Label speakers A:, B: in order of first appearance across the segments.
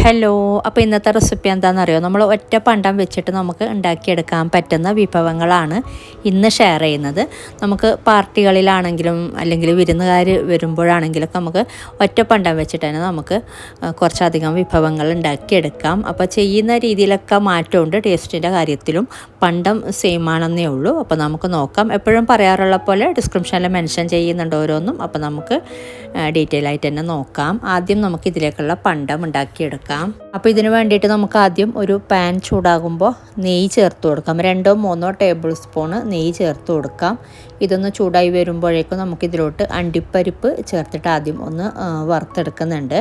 A: Hello, അപ്പോൾ ഇന്നത്തെ recipe എന്താണെന്നറിയോ? നമ്മൾ ഒറ്റ പണ്ടം വെച്ചിട്ട് നമുക്ക് ഉണ്ടാക്കിയെടുക്കാൻ പറ്റുന്ന വിഭവങ്ങളാണ് ഇന്ന് ഷെയർ ചെയ്യുന്നത്. നമുക്ക് പാർട്ടികളിലാണെങ്കിലും അല്ലെങ്കിൽ വിരുന്നുകാർ വരുമ്പോഴാണെങ്കിലൊക്കെ നമുക്ക് ഒറ്റ പണ്ടം വെച്ചിട്ട് തന്നെ നമുക്ക് കുറച്ചധികം വിഭവങ്ങൾ ഉണ്ടാക്കിയെടുക്കാം. അപ്പോൾ ചെയ്യുന്ന രീതിയിലൊക്കെ മാറ്റമുണ്ട്, ടേസ്റ്റിൻ്റെ കാര്യത്തിലും പണ്ടം സെയിം ആണെന്നേ ഉള്ളൂ. അപ്പോൾ നമുക്ക് നോക്കാം. എപ്പോഴും പറയാറുള്ള പോലെ ഡിസ്ക്രിപ്ഷനിൽ മെൻഷൻ ചെയ്യുന്നുണ്ട് ഓരോന്നും. അപ്പോൾ നമുക്ക് ഡീറ്റെയിൽ ആയിട്ട് തന്നെ നോക്കാം. ആദ്യം നമുക്ക് ഇതിലേക്കുള്ള പണ്ടം ഉണ്ടാക്കിയെടുക്കാം. അപ്പോൾ ഇതിന് വേണ്ടിയിട്ട് നമുക്ക് ആദ്യം ഒരു പാൻ ചൂടാകുമ്പോൾ നെയ്യ് ചേർത്ത് കൊടുക്കാം. 2-3 ടേബിൾ സ്പൂണ് നെയ്യ് ചേർത്ത് കൊടുക്കാം. ഇതൊന്ന് ചൂടായി വരുമ്പോഴേക്കും നമുക്കിതിലോട്ട് അണ്ടിപ്പരിപ്പ് ചേർത്തിട്ട് ആദ്യം ഒന്ന് വറുത്തെടുക്കുന്നുണ്ട്.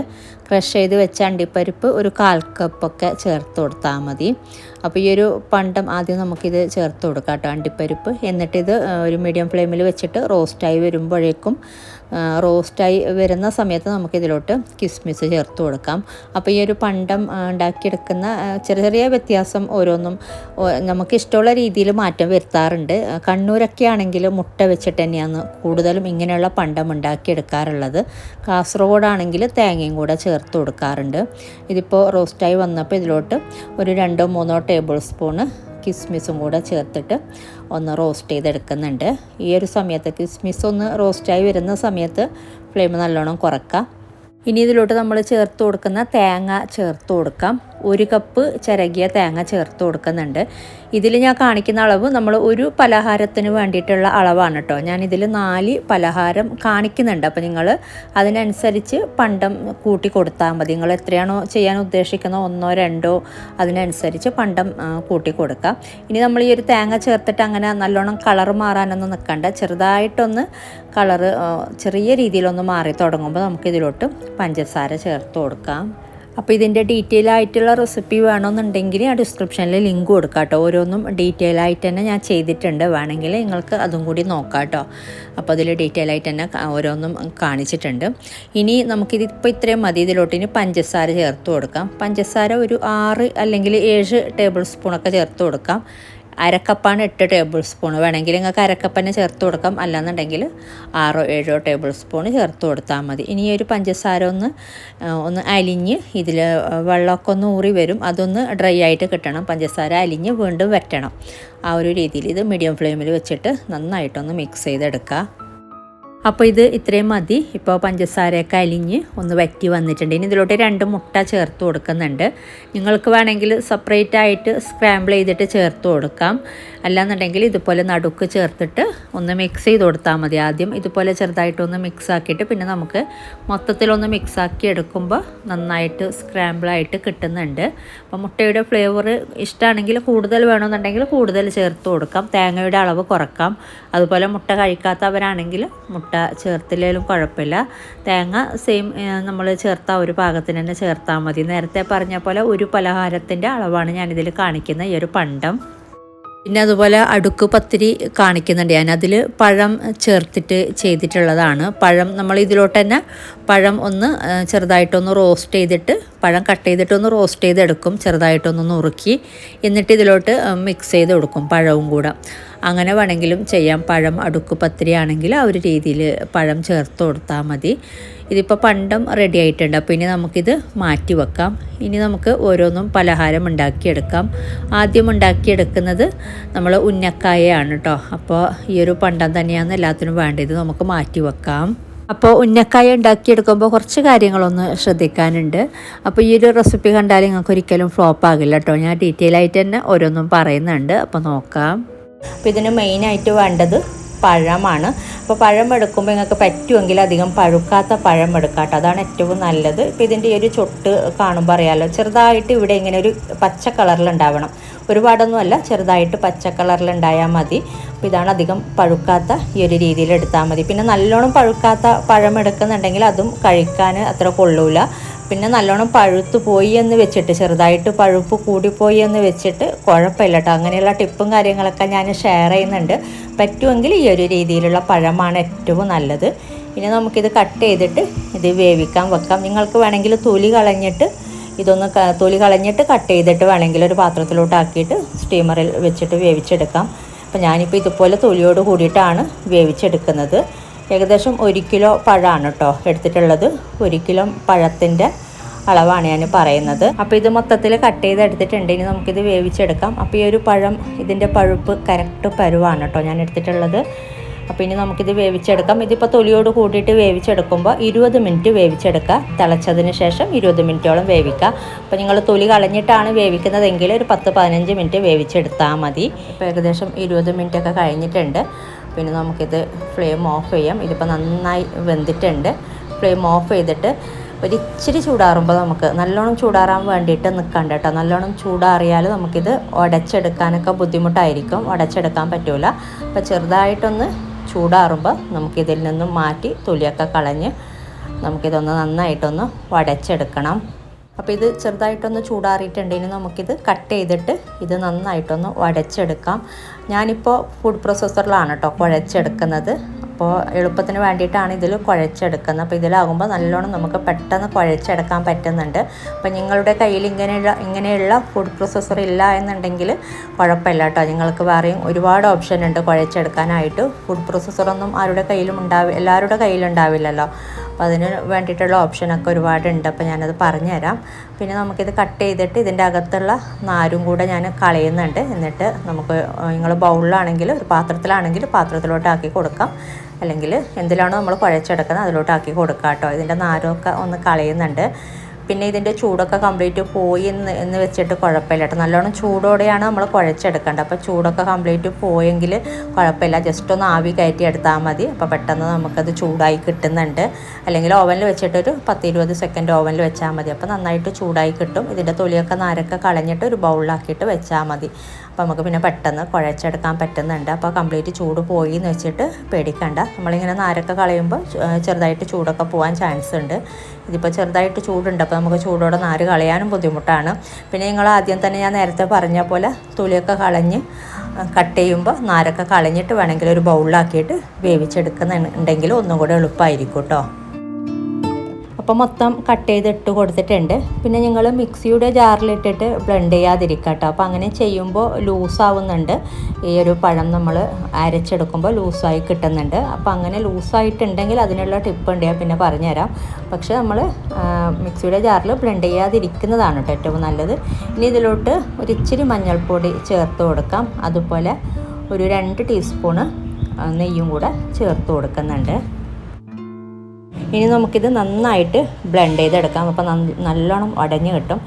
A: ക്രഷ് ചെയ്ത് വെച്ച അണ്ടിപ്പരിപ്പ് ഒരു 1/4 കപ്പൊക്കെ ചേർത്ത് കൊടുത്താൽ മതി. അപ്പോൾ ഈ ഒരു പണ്ടം ആദ്യം നമുക്കിത് ചേർത്ത് കൊടുക്കാം കേട്ടോ, അണ്ടിപ്പരിപ്പ്. എന്നിട്ടിത് ഒരു മീഡിയം ഫ്ലെയിമിൽ വെച്ചിട്ട് റോസ്റ്റായി വരുമ്പോഴേക്കും റോസ്റ്റായി വരുന്ന സമയത്ത് നമുക്കിതിലോട്ട് കിസ്മിസ് ചേർത്ത് കൊടുക്കാം. അപ്പോൾ ഈ ഒരു പണ്ടം ഉണ്ടാക്കിയെടുക്കുന്ന ചെറിയ ചെറിയ വ്യത്യാസം ഓരോന്നും നമുക്കിഷ്ടമുള്ള രീതിയിൽ മാറ്റം വരുത്താറുണ്ട്. കണ്ണൂരൊക്കെ ആണെങ്കിൽ മുട്ട വെച്ചിട്ട് തന്നെയാണ് കൂടുതലും ഇങ്ങനെയുള്ള പണ്ടം ഉണ്ടാക്കിയെടുക്കാറുള്ളത്. കാസർഗോഡാണെങ്കിൽ തേങ്ങയും കൂടെ ചേർത്ത് കൊടുക്കാറുണ്ട്. ഇതിപ്പോൾ റോസ്റ്റായി വന്നപ്പോൾ ഇതിലോട്ട് ഒരു 2-3 ടേബിൾ സ്പൂണ് കിസ്മിസും കൂടെ ചേർത്തിട്ട് ഒന്ന് റോസ്റ്റ് ചെയ്തെടുക്കുന്നുണ്ട്. ഈ ഒരു സമയത്ത് കിസ്മിസ് ഒന്ന് റോസ്റ്റായി വരുന്ന സമയത്ത് ഫ്ലെയിം നല്ലോണം കുറക്കാം. ഇനി ഇതിലോട്ട് നമ്മൾ ചേർത്ത് കൊടുക്കുന്ന തേങ്ങ ചേർത്ത് കൊടുക്കാം. 1 കപ്പ് ചിരകിയ തേങ്ങ ചേർത്ത് കൊടുക്കുന്നുണ്ട്. ഇതിൽ ഞാൻ കാണിക്കുന്ന അളവ് നമ്മൾ ഒരു പലഹാരത്തിന് വേണ്ടിയിട്ടുള്ള അളവാണ് കേട്ടോ. ഞാനിതിൽ 4 പലഹാരം കാണിക്കുന്നുണ്ട്. അപ്പോൾ നിങ്ങൾ അതിനനുസരിച്ച് പണ്ടം കൂട്ടി കൊടുത്താൽ മതി. നിങ്ങൾ എത്രയാണോ ചെയ്യാൻ ഉദ്ദേശിക്കുന്നത്, 1-2 അതിനനുസരിച്ച് പണ്ടം കൂട്ടി കൊടുക്കാം. ഇനി നമ്മൾ ഈ ഒരു തേങ്ങ ചേർത്തിട്ട് അങ്ങനെ നല്ലോണം കളറ് മാറാനൊന്നും നിൽക്കണ്ട. ചെറുതായിട്ടൊന്ന് കളറ് ചെറിയ രീതിയിലൊന്ന് മാറി തുടങ്ങുമ്പോൾ നമുക്കിതിലോട്ട് പഞ്ചസാര ചേർത്ത് കൊടുക്കാം. അപ്പോൾ ഇതിൻ്റെ ഡീറ്റെയിൽ ആയിട്ടുള്ള റെസിപ്പി വേണമെന്നുണ്ടെങ്കിൽ ആ ഡിസ്ക്രിപ്ഷനിൽ ലിങ്ക് കൊടുക്കാം കേട്ടോ. ഓരോന്നും ഡീറ്റെയിൽ ആയിട്ട് തന്നെ ഞാൻ ചെയ്തിട്ടുണ്ട്. വേണമെങ്കിൽ നിങ്ങൾക്ക് അതും കൂടി നോക്കാം കേട്ടോ. അപ്പോൾ അതിൽ ഡീറ്റെയിൽ ആയിട്ട് തന്നെ ഓരോന്നും കാണിച്ചിട്ടുണ്ട്. ഇനി നമുക്കിതിപ്പോൾ ഇത്രയും മതി. ഇതിലോട്ട് ഇനി പഞ്ചസാര ചേർത്ത് കൊടുക്കാം. പഞ്ചസാര ഒരു 6 അല്ലെങ്കിൽ 7 ടേബിൾ സ്പൂണൊക്കെ ചേർത്ത് കൊടുക്കാം. 1/2 കപ്പാണ് 8 ടേബിൾ സ്പൂൺ. വേണമെങ്കിൽ നിങ്ങൾക്ക് 1/2 കപ്പ് തന്നെ ചേർത്ത് കൊടുക്കാം. അല്ലാന്നുണ്ടെങ്കിൽ 6-7 ടേബിൾ സ്പൂൺ ചേർത്ത് കൊടുത്താൽ മതി. ഇനി ഒരു പഞ്ചസാര ഒന്ന് അലിഞ്ഞ് ഇതിൽ വെള്ളമൊക്കെ ഒന്ന് ഊറി വരും. അതൊന്ന് ഡ്രൈ ആയിട്ട് കിട്ടണം. പഞ്ചസാര അലിഞ്ഞ് വീണ്ടും വറ്റണം. ആ ഒരു രീതിയിൽ ഇത് മീഡിയം ഫ്ലെയിമിൽ വെച്ചിട്ട് നന്നായിട്ടൊന്ന് മിക്സ് ചെയ്തെടുക്കുക. അപ്പോൾ ഇത് ഇത്രയും മതി. ഇപ്പോൾ പഞ്ചസാരയൊക്കെ അലിഞ്ഞ് ഒന്ന് വറ്റി വന്നിട്ടുണ്ട്. ഇനി ഇതിലോട്ട് 2 മുട്ട ചേർത്ത് കൊടുക്കുന്നുണ്ട്. നിങ്ങൾക്ക് വേണമെങ്കിൽ സെപ്പറേറ്റ് ആയിട്ട് സ്ക്രാമ്പിൾ ചെയ്തിട്ട് ചേർത്ത് കൊടുക്കാം. അല്ലാന്നുണ്ടെങ്കിൽ ഇതുപോലെ നടുക്ക് ചേർത്തിട്ട് ഒന്ന് മിക്സ് ചെയ്ത് കൊടുത്താൽ മതി. ആദ്യം ഇതുപോലെ ചെറുതായിട്ടൊന്ന് മിക്സ് ആക്കിയിട്ട് പിന്നെ നമുക്ക് മൊത്തത്തിലൊന്ന് മിക്സ് ആക്കി എടുക്കുമ്പോൾ നന്നായിട്ട് സ്ക്രാമ്പിളായിട്ട് കിട്ടുന്നുണ്ട്. അപ്പോൾ മുട്ടയുടെ ഫ്ലേവർ ഇഷ്ടമാണെങ്കിൽ കൂടുതൽ വേണമെന്നുണ്ടെങ്കിൽ കൂടുതൽ ചേർത്ത് കൊടുക്കാം. തേങ്ങയുടെ അളവ് കുറക്കാം. അതുപോലെ മുട്ട കഴിക്കാത്തവരാണെങ്കിൽ മുട്ട ചേർത്തില്ലെങ്കിലും കുഴപ്പമില്ല. തേങ്ങ സെയിം നമ്മൾ ചേർത്ത ഒരു പാകത്തിന് തന്നെ ചേർത്താൽ മതി. നേരത്തെ പറഞ്ഞ പോലെ ഒരു പലഹാരത്തിൻ്റെ അളവാണ് ഞാനിതിൽ കാണിക്കുന്ന ഈ ഒരു പണ്ടം. പിന്നെ അതുപോലെ അടുക്ക് പത്തിരി കാണിക്കുന്നുണ്ട് ഞാൻ. അതിൽ പഴം ചേർത്തിട്ട് ചെയ്തിട്ടുള്ളതാണ്. പഴം നമ്മൾ ഇതിലോട്ട് തന്നെ പഴം ഒന്ന് ചെറുതായിട്ടൊന്ന് റോസ്റ്റ് ചെയ്തിട്ട് പഴം കട്ട് ചെയ്തിട്ടൊന്ന് റോസ്റ്റ് ചെയ്തെടുക്കും. ചെറുതായിട്ടൊന്ന് നുറുക്കി എന്നിട്ട് ഇതിലോട്ട് മിക്സ് ചെയ്ത് കൊടുക്കും പഴവും കൂടെ. അങ്ങനെ വേണമെങ്കിലും ചെയ്യാം. പഴം അടുക്ക് പത്തിരി ആണെങ്കിൽ ആ ഒരു രീതിയിൽ പഴം ചേർത്ത് കൊടുത്താൽ മതി. ഇതിപ്പോൾ പണ്ടം റെഡി ആയിട്ടുണ്ട്. അപ്പോൾ ഇനി നമുക്കിത് മാറ്റി വെക്കാം. ഇനി നമുക്ക് ഓരോന്നും പലഹാരം ഉണ്ടാക്കിയെടുക്കാം. ആദ്യം ഉണ്ടാക്കിയെടുക്കുന്നത് നമ്മൾ ഉന്നക്കായയാണ് കേട്ടോ. അപ്പോൾ ഈ ഒരു പണ്ടം തന്നെയാണ് എല്ലാത്തിനും വേണ്ടത്. നമുക്ക് മാറ്റി വെക്കാം. അപ്പോൾ ഉന്നക്കായ ഉണ്ടാക്കിയെടുക്കുമ്പോൾ കുറച്ച് കാര്യങ്ങളൊന്ന് ശ്രദ്ധിക്കാനുണ്ട്. അപ്പോൾ ഈ ഒരു റെസിപ്പി കണ്ടാൽ നിങ്ങൾക്ക് ഒരിക്കലും ഫ്ലോപ്പ് ആകില്ല കേട്ടോ. ഞാൻ ഡീറ്റെയിൽ ആയിട്ട് തന്നെ ഓരോന്നും പറയുന്നുണ്ട്. അപ്പോൾ നോക്കാം. അപ്പോൾ ഇതിന് മെയിനായിട്ട് വേണ്ടത് പഴമാണ്. അപ്പോൾ പഴം എടുക്കുമ്പോൾ നിങ്ങൾക്ക് പറ്റുമെങ്കിൽ അധികം പഴുക്കാത്ത പഴം എടുക്കാം കേട്ടോ. അതാണ് ഏറ്റവും നല്ലത്. ഇപ്പോൾ ഇതിൻ്റെ ഈ ഒരു ചൊട്ട് കാണുമ്പോൾ അറിയാമല്ലോ, ചെറുതായിട്ട് ഇവിടെ ഇങ്ങനെ ഒരു പച്ച കളറിലുണ്ടാവണം. ഒരുപാടൊന്നുമല്ല, ചെറുതായിട്ട് പച്ച കളറിലുണ്ടായാൽ മതി. അപ്പോൾ ഇതാണ് അധികം പഴുക്കാത്ത ഈ ഒരു രീതിയിൽ എടുത്താൽ മതി. പിന്നെ നല്ലോണം പഴുക്കാത്ത പഴം എടുക്കുന്നുണ്ടെങ്കിൽ അതും കഴിക്കാൻ അത്ര കൊള്ളൂല. പിന്നെ നല്ലോണം പഴുത്ത് പോയി എന്ന് വെച്ചിട്ട്, ചെറുതായിട്ട് പഴുപ്പ് കൂടിപ്പോയി എന്ന് വെച്ചിട്ട് കുഴപ്പമില്ല കേട്ടോ. അങ്ങനെയുള്ള ടിപ്പും കാര്യങ്ങളൊക്കെ ഞാൻ ഷെയർ ചെയ്യുന്നുണ്ട്. പറ്റുമെങ്കിൽ ഈ ഒരു രീതിയിലുള്ള പഴമാണ് ഏറ്റവും നല്ലത്. ഇനി നമുക്കിത് കട്ട് ചെയ്തിട്ട് ഇത് വേവിക്കാൻ വെക്കാം. നിങ്ങൾക്ക് വേണമെങ്കിൽ തൊലി കളഞ്ഞിട്ട് കട്ട് ചെയ്തിട്ട് വേണമെങ്കിൽ ഒരു പാത്രത്തിലോട്ട് ആക്കിയിട്ട് സ്റ്റീമറിൽ വെച്ചിട്ട് വേവിച്ചെടുക്കാം. അപ്പോൾ ഞാനിപ്പോൾ ഇതുപോലെ തൊലിയോട് കൂടിയിട്ടാണ് വേവിച്ചെടുക്കുന്നത്. ഏകദേശം 1 കിലോ പഴമാണ് കേട്ടോ എടുത്തിട്ടുള്ളത്. 1 കിലോ പഴത്തിൻ്റെ അളവാണ് ഞാൻ പറയുന്നത്. അപ്പോൾ ഇത് മൊത്തത്തിൽ കട്ട് ചെയ്തെടുത്തിട്ടുണ്ട്. ഇനി നമുക്കിത് വേവിച്ചെടുക്കാം. അപ്പോൾ ഈ ഒരു പഴം ഇതിൻ്റെ പഴുപ്പ് കറക്റ്റ് പരുവാണ് കേട്ടോ ഞാൻ എടുത്തിട്ടുള്ളത്. അപ്പോൾ ഇനി നമുക്കിത് വേവിച്ചെടുക്കാം. ഇതിപ്പോൾ തൊലിയോട് കൂട്ടിയിട്ട് വേവിച്ചെടുക്കുമ്പോൾ 20 മിനിറ്റ് വേവിച്ചെടുക്കുക. തിളച്ചതിന് ശേഷം 20 മിനിറ്റോളം വേവിക്കുക. അപ്പോൾ നിങ്ങൾ തൊലി കളഞ്ഞിട്ടാണ് വേവിക്കുന്നതെങ്കിൽ ഒരു 10-15 മിനിറ്റ് വേവിച്ചെടുത്താൽ മതി. ഇപ്പോൾ ഏകദേശം 20 മിനിറ്റ് ഒക്കെ കഴിഞ്ഞിട്ടുണ്ട്. പിന്നെ നമുക്കിത് ഫ്ലെയിം ഓഫ് ചെയ്യാം. ഇതിപ്പോൾ നന്നായി വെന്തിട്ടുണ്ട്. ഫ്ലെയിം ഓഫ് ചെയ്തിട്ട് ഒരിച്ചിരി ചൂടാറുമ്പോൾ നമുക്ക് നല്ലോണം ചൂടാറാൻ വേണ്ടിയിട്ട് നിൽക്കണ്ട കേട്ടോ. നല്ലോണം ചൂടാറിയാൽ നമുക്കിത് ഉടച്ചെടുക്കാനൊക്കെ ബുദ്ധിമുട്ടായിരിക്കും, ഉടച്ചെടുക്കാൻ പറ്റില്ല. അപ്പോൾ ചെറുതായിട്ടൊന്ന് ചൂടാറുമ്പോൾ നമുക്കിതിൽ നിന്നും മാറ്റി തൊലിയൊക്കെ കളഞ്ഞ് നമുക്കിതൊന്ന് നന്നായിട്ടൊന്ന് ഉടച്ചെടുക്കണം. അപ്പോൾ ഇത് ചെറുതായിട്ടൊന്ന് ചൂടാറിയിട്ടുണ്ടെങ്കിൽ നമുക്കിത് കട്ട് ചെയ്തിട്ട് ഇത് നന്നായിട്ടൊന്ന് ഉടച്ചെടുക്കാം. ഞാനിപ്പോൾ ഫുഡ് പ്രോസസ്സറിലാണ് കേട്ടോ കുഴച്ചെടുക്കുന്നത്. അപ്പോൾ എളുപ്പത്തിന് വേണ്ടിയിട്ടാണ് ഇതിൽ കുഴച്ചെടുക്കുന്നത്. അപ്പോൾ ഇതിലാകുമ്പോൾ നല്ലോണം നമുക്ക് പെട്ടെന്ന് കുഴച്ചെടുക്കാൻ പറ്റുന്നുണ്ട്. അപ്പോൾ നിങ്ങളുടെ കയ്യിൽ ഇങ്ങനെയുള്ള ഫുഡ് പ്രോസസ്സർ ഇല്ല എന്നുണ്ടെങ്കിൽ കുഴപ്പമില്ല കേട്ടോ. നിങ്ങൾക്ക് വേറെയും ഒരുപാട് ഓപ്ഷൻ ഉണ്ട് കുഴച്ചെടുക്കാനായിട്ട്. ഫുഡ് പ്രോസസ്സറൊന്നും ആരുടെ കയ്യിലും എല്ലാവരുടെ കയ്യിലുണ്ടാവില്ലല്ലോ. അപ്പോൾ അതിന് വേണ്ടിയിട്ടുള്ള ഓപ്ഷനൊക്കെ ഒരുപാടുണ്ട്. അപ്പോൾ ഞാനത് പറഞ്ഞുതരാം. പിന്നെ നമുക്കിത് കട്ട് ചെയ്തിട്ട് ഇതിൻ്റെ അകത്തുള്ള നാരും കൂടെ ഞാൻ കളയുന്നുണ്ട്. എന്നിട്ട് നമുക്ക് നിങ്ങൾ ബൗളിലാണെങ്കിൽ ഒരു പാത്രത്തിലാണെങ്കിൽ പാത്രത്തിലോട്ടാക്കി കൊടുക്കാം, അല്ലെങ്കിൽ എന്തിലാണോ നമ്മൾ കുഴച്ചെടുക്കുന്നത് അതിലോട്ടാക്കി കൊടുക്കാം കേട്ടോ. ഇതിൻ്റെ നാരൊക്കെ ഒന്ന് കളയുന്നുണ്ട്. പിന്നെ ഇതിൻ്റെ ചൂടൊക്കെ കംപ്ലീറ്റ് പോയി എന്ന് വെച്ചിട്ട് കുഴപ്പമില്ല കേട്ടോ. നല്ലോണം ചൂടോടെയാണ് നമ്മൾ കുഴച്ചെടുക്കേണ്ടത്. അപ്പോൾ ചൂടൊക്കെ കംപ്ലീറ്റ് പോയെങ്കിൽ കുഴപ്പമില്ല, ജസ്റ്റ് ഒന്ന് ആവി കയറ്റി എടുത്താൽ മതി. അപ്പോൾ പെട്ടെന്ന് നമുക്കത് ചൂടായി കിട്ടുന്നുണ്ട്. അല്ലെങ്കിൽ ഓവനിൽ വെച്ചിട്ടൊരു 10-20 സെക്കൻഡ് ഓവനിൽ വെച്ചാൽ മതി. അപ്പോൾ നന്നായിട്ട് ചൂടായി കിട്ടും. ഇതിൻ്റെ തൊലിയൊക്കെ നാരൊക്കെ കളഞ്ഞിട്ട് ഒരു ബൗളിലാക്കിയിട്ട് വെച്ചാൽ മതി. അപ്പോൾ നമുക്ക് പിന്നെ പെട്ടെന്ന് കുഴച്ചെടുക്കാൻ പറ്റുന്നുണ്ട്. അപ്പോൾ കംപ്ലീറ്റ് ചൂട് പോയി എന്ന് വെച്ചിട്ട് പേടിക്കണ്ട. നമ്മളിങ്ങനെ നാരൊക്കെ കളയുമ്പോൾ ചെറുതായിട്ട് ചൂടൊക്കെ പോകാൻ ചാൻസ് ഉണ്ട്. ഇതിപ്പോൾ ചെറുതായിട്ട് ചൂടുണ്ട്. അപ്പോൾ നമുക്ക് ചൂടോടെ നാര് കളയാനും ബുദ്ധിമുട്ടാണ്. പിന്നെ നിങ്ങൾ ആദ്യം തന്നെ ഞാൻ നേരത്തെ പറഞ്ഞ പോലെ തൊലിയൊക്കെ കളഞ്ഞ് കട്ട് ചെയ്യുമ്പോൾ നാരൊക്കെ കളഞ്ഞിട്ട് വേണമെങ്കിൽ ഒരു ബൗളിലാക്കിയിട്ട് വേവിച്ചെടുക്കുന്നുണ്ടെങ്കിൽ ഒന്നും കൂടെ എളുപ്പമായിരിക്കും കേട്ടോ. അപ്പോൾ മൊത്തം കട്ട് ചെയ്തിട്ട് കൊടുത്തിട്ടുണ്ട്. പിന്നെ നിങ്ങൾ മിക്സിയുടെ ജാറിലിട്ടിട്ട് ബ്ലെൻഡ് ചെയ്യാതിരിക്കുക കേട്ടോ. അപ്പോൾ അങ്ങനെ ചെയ്യുമ്പോൾ ലൂസാവുന്നുണ്ട്. ഈ ഒരു പഴം നമ്മൾ അരച്ചെടുക്കുമ്പോൾ ലൂസായി കിട്ടുന്നുണ്ട്. അപ്പോൾ അങ്ങനെ ലൂസായിട്ടുണ്ടെങ്കിൽ അതിനുള്ള ടിപ്പ് ഉണ്ട്, ഞാൻ പിന്നെ പറഞ്ഞുതരാം. പക്ഷേ നമ്മൾ മിക്സിയുടെ ജാറിൽ ബ്ലെൻഡ് ചെയ്യാതിരിക്കുന്നതാണ് കേട്ടോ ഏറ്റവും നല്ലത്. ഇനി ഇതിലോട്ട് ഒരിച്ചിരി മഞ്ഞൾപ്പൊടി ചേർത്ത് കൊടുക്കാം. അതുപോലെ ഒരു 2 ടീസ്പൂണ് നെയ്യും കൂടെ ചേർത്ത് കൊടുക്കുന്നുണ്ട്. ഇനി നമുക്കിത് നന്നായിട്ട് ബ്ലെൻഡ് ചെയ്തെടുക്കാം. അപ്പോൾ നല്ലോണം ഉടഞ്ഞ് കിട്ടും.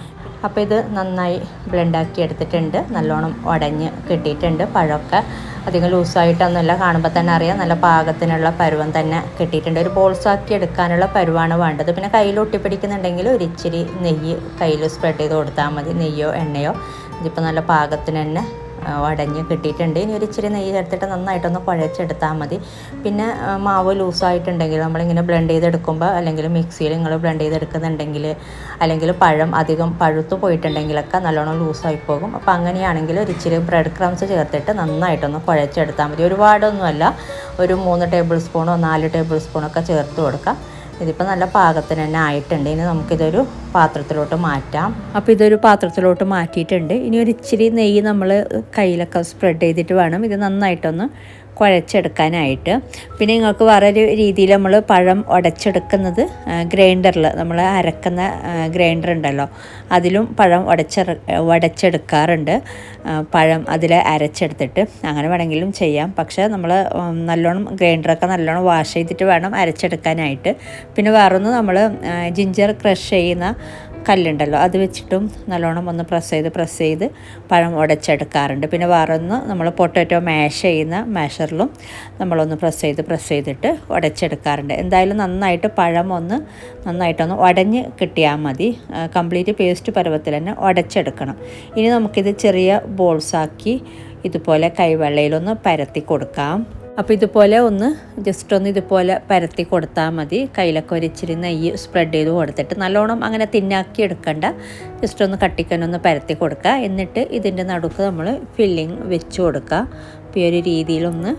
A: അപ്പോൾ ഇത് നന്നായി ബ്ലെൻഡാക്കി എടുത്തിട്ടുണ്ട്. നല്ലോണം ഉടഞ്ഞ് കിട്ടിയിട്ടുണ്ട്. പഴമൊക്കെ അധികം ലൂസായിട്ടൊന്നുമില്ല, കാണുമ്പോൾ തന്നെ അറിയാം നല്ല പാകത്തിനുള്ള പരുവം തന്നെ കിട്ടിയിട്ടുണ്ട്. ഒരു ബോൾസാക്കി എടുക്കാനുള്ള പരുവാണ് വേണ്ടത്. പിന്നെ കയ്യിൽ ഒട്ടിപ്പിടിക്കുന്നുണ്ടെങ്കിൽ ഒരിച്ചിരി നെയ്യ് കയ്യിൽ സ്പ്രെഡ് ചെയ്ത് കൊടുത്താൽ മതി, നെയ്യോ എണ്ണയോ. ഇതിപ്പോൾ നല്ല പാകത്തിന് തന്നെ ഉടഞ്ഞ് കിട്ടിയിട്ടുണ്ട്. ഇനി ഒരു ഇച്ചിരി നെയ്യ് ചേർത്തിട്ട് നന്നായിട്ടൊന്ന് കുഴച്ചെടുത്താൽ മതി. പിന്നെ മാവ് ലൂസായിട്ടുണ്ടെങ്കിൽ നമ്മളിങ്ങനെ ബ്ലെൻഡ് ചെയ്തെടുക്കുമ്പോൾ, അല്ലെങ്കിൽ മിക്സിയിൽ നിങ്ങൾ ബ്ലെൻഡ് ചെയ്തെടുക്കുന്നുണ്ടെങ്കിൽ, അല്ലെങ്കിൽ പഴം അധികം പഴുത്തു പോയിട്ടുണ്ടെങ്കിലൊക്കെ നല്ലോണം ലൂസായി പോകും. അപ്പോൾ അങ്ങനെയാണെങ്കിൽ ഒരു ഇച്ചിരി ബ്രെഡ് ക്രംസ് ചേർത്തിട്ട് നന്നായിട്ടൊന്ന് കുഴച്ചെടുത്താൽ മതി. ഒരുപാടൊന്നുമല്ല, ഒരു 3 ടേബിൾ സ്പൂണോ 4 ടേബിൾ സ്പൂണൊക്കെ ചേർത്ത് കൊടുക്കാം. ഇതിപ്പോൾ നല്ല പാകത്തിന് തന്നെ ആയിട്ടുണ്ട്. ഇനി നമുക്കിതൊരു പാത്രത്തിലോട്ട് മാറ്റാം. അപ്പോൾ ഇതൊരു പാത്രത്തിലോട്ട് മാറ്റിയിട്ടുണ്ട്. ഇനി ഒരു ഇച്ചിരി നെയ്യ് നമ്മൾ കയ്യിലൊക്കെ സ്പ്രെഡ് ചെയ്തിട്ട് വേണം ഇത് നന്നായിട്ടൊന്ന് കുഴച്ചെടുക്കാനായിട്ട്. പിന്നെ നിങ്ങൾക്ക് വേറൊരു രീതിയിൽ നമ്മൾ പഴം ഉടച്ചെടുക്കുന്നത് ഗ്രൈൻഡറിൽ നമ്മൾ അരക്കുന്ന ഗ്രൈൻഡർ ഉണ്ടല്ലോ, അതിലും പഴം ഉടച്ചെടുക്കാറുണ്ട്. പഴം അതിൽ അരച്ചെടുത്തിട്ട് അങ്ങനെ വേണമെങ്കിലും ചെയ്യാം. പക്ഷേ നമ്മൾ നല്ലോണം ഗ്രൈൻഡറൊക്കെ നല്ലോണം വാഷ് ചെയ്തിട്ട് വേണം അരച്ചെടുക്കാനായിട്ട്. പിന്നെ വേറൊന്ന് നമ്മൾ ജിഞ്ചർ ക്രഷ് ചെയ്യുന്ന കല്ലുണ്ടല്ലോ, അത് വെച്ചിട്ടും നല്ലോണം ഒന്ന് പ്രസ് ചെയ്ത് പഴം ഉടച്ചെടുക്കാറുണ്ട്. പിന്നെ വേറൊന്ന് നമ്മൾ പൊട്ടാറ്റോ മാഷ് ചെയ്യുന്ന മാഷറിലും നമ്മളൊന്ന് പ്രസ് ചെയ്തിട്ട് ഉടച്ചെടുക്കാറുണ്ട്. എന്തായാലും പഴം നന്നായിട്ടൊന്ന് ഉടഞ്ഞ് കിട്ടിയാൽ മതി. കംപ്ലീറ്റ് പേസ്റ്റ് പരുവത്തിൽ തന്നെ ഉടച്ചെടുക്കണം. ഇനി നമുക്കിത് ചെറിയ ബോൾസാക്കി ഇതുപോലെ കൈവെള്ളയിലൊന്ന് പരത്തി കൊടുക്കാം. അപ്പോൾ ഇതുപോലെ ജസ്റ്റ് ഒന്ന് ഇതുപോലെ പരത്തി കൊടുത്താൽ മതി. കയ്യിലൊക്കെ ഒരു ഇച്ചിരി നെയ്യ് സ്പ്രെഡ് ചെയ്ത് കൊടുത്തിട്ട് നല്ലോണം അങ്ങനെ തിന്നാക്കി എടുക്കണ്ട, ജസ്റ്റ് ഒന്ന് കട്ടിക്കനൊന്ന് പരത്തി കൊടുക്കുക. എന്നിട്ട് ഇതിൻ്റെ നടുക്ക് നമ്മൾ ഫില്ലിങ് വെച്ച് കൊടുക്കുക. അപ്പോൾ ഈ ഒരു രീതിയിലൊന്ന്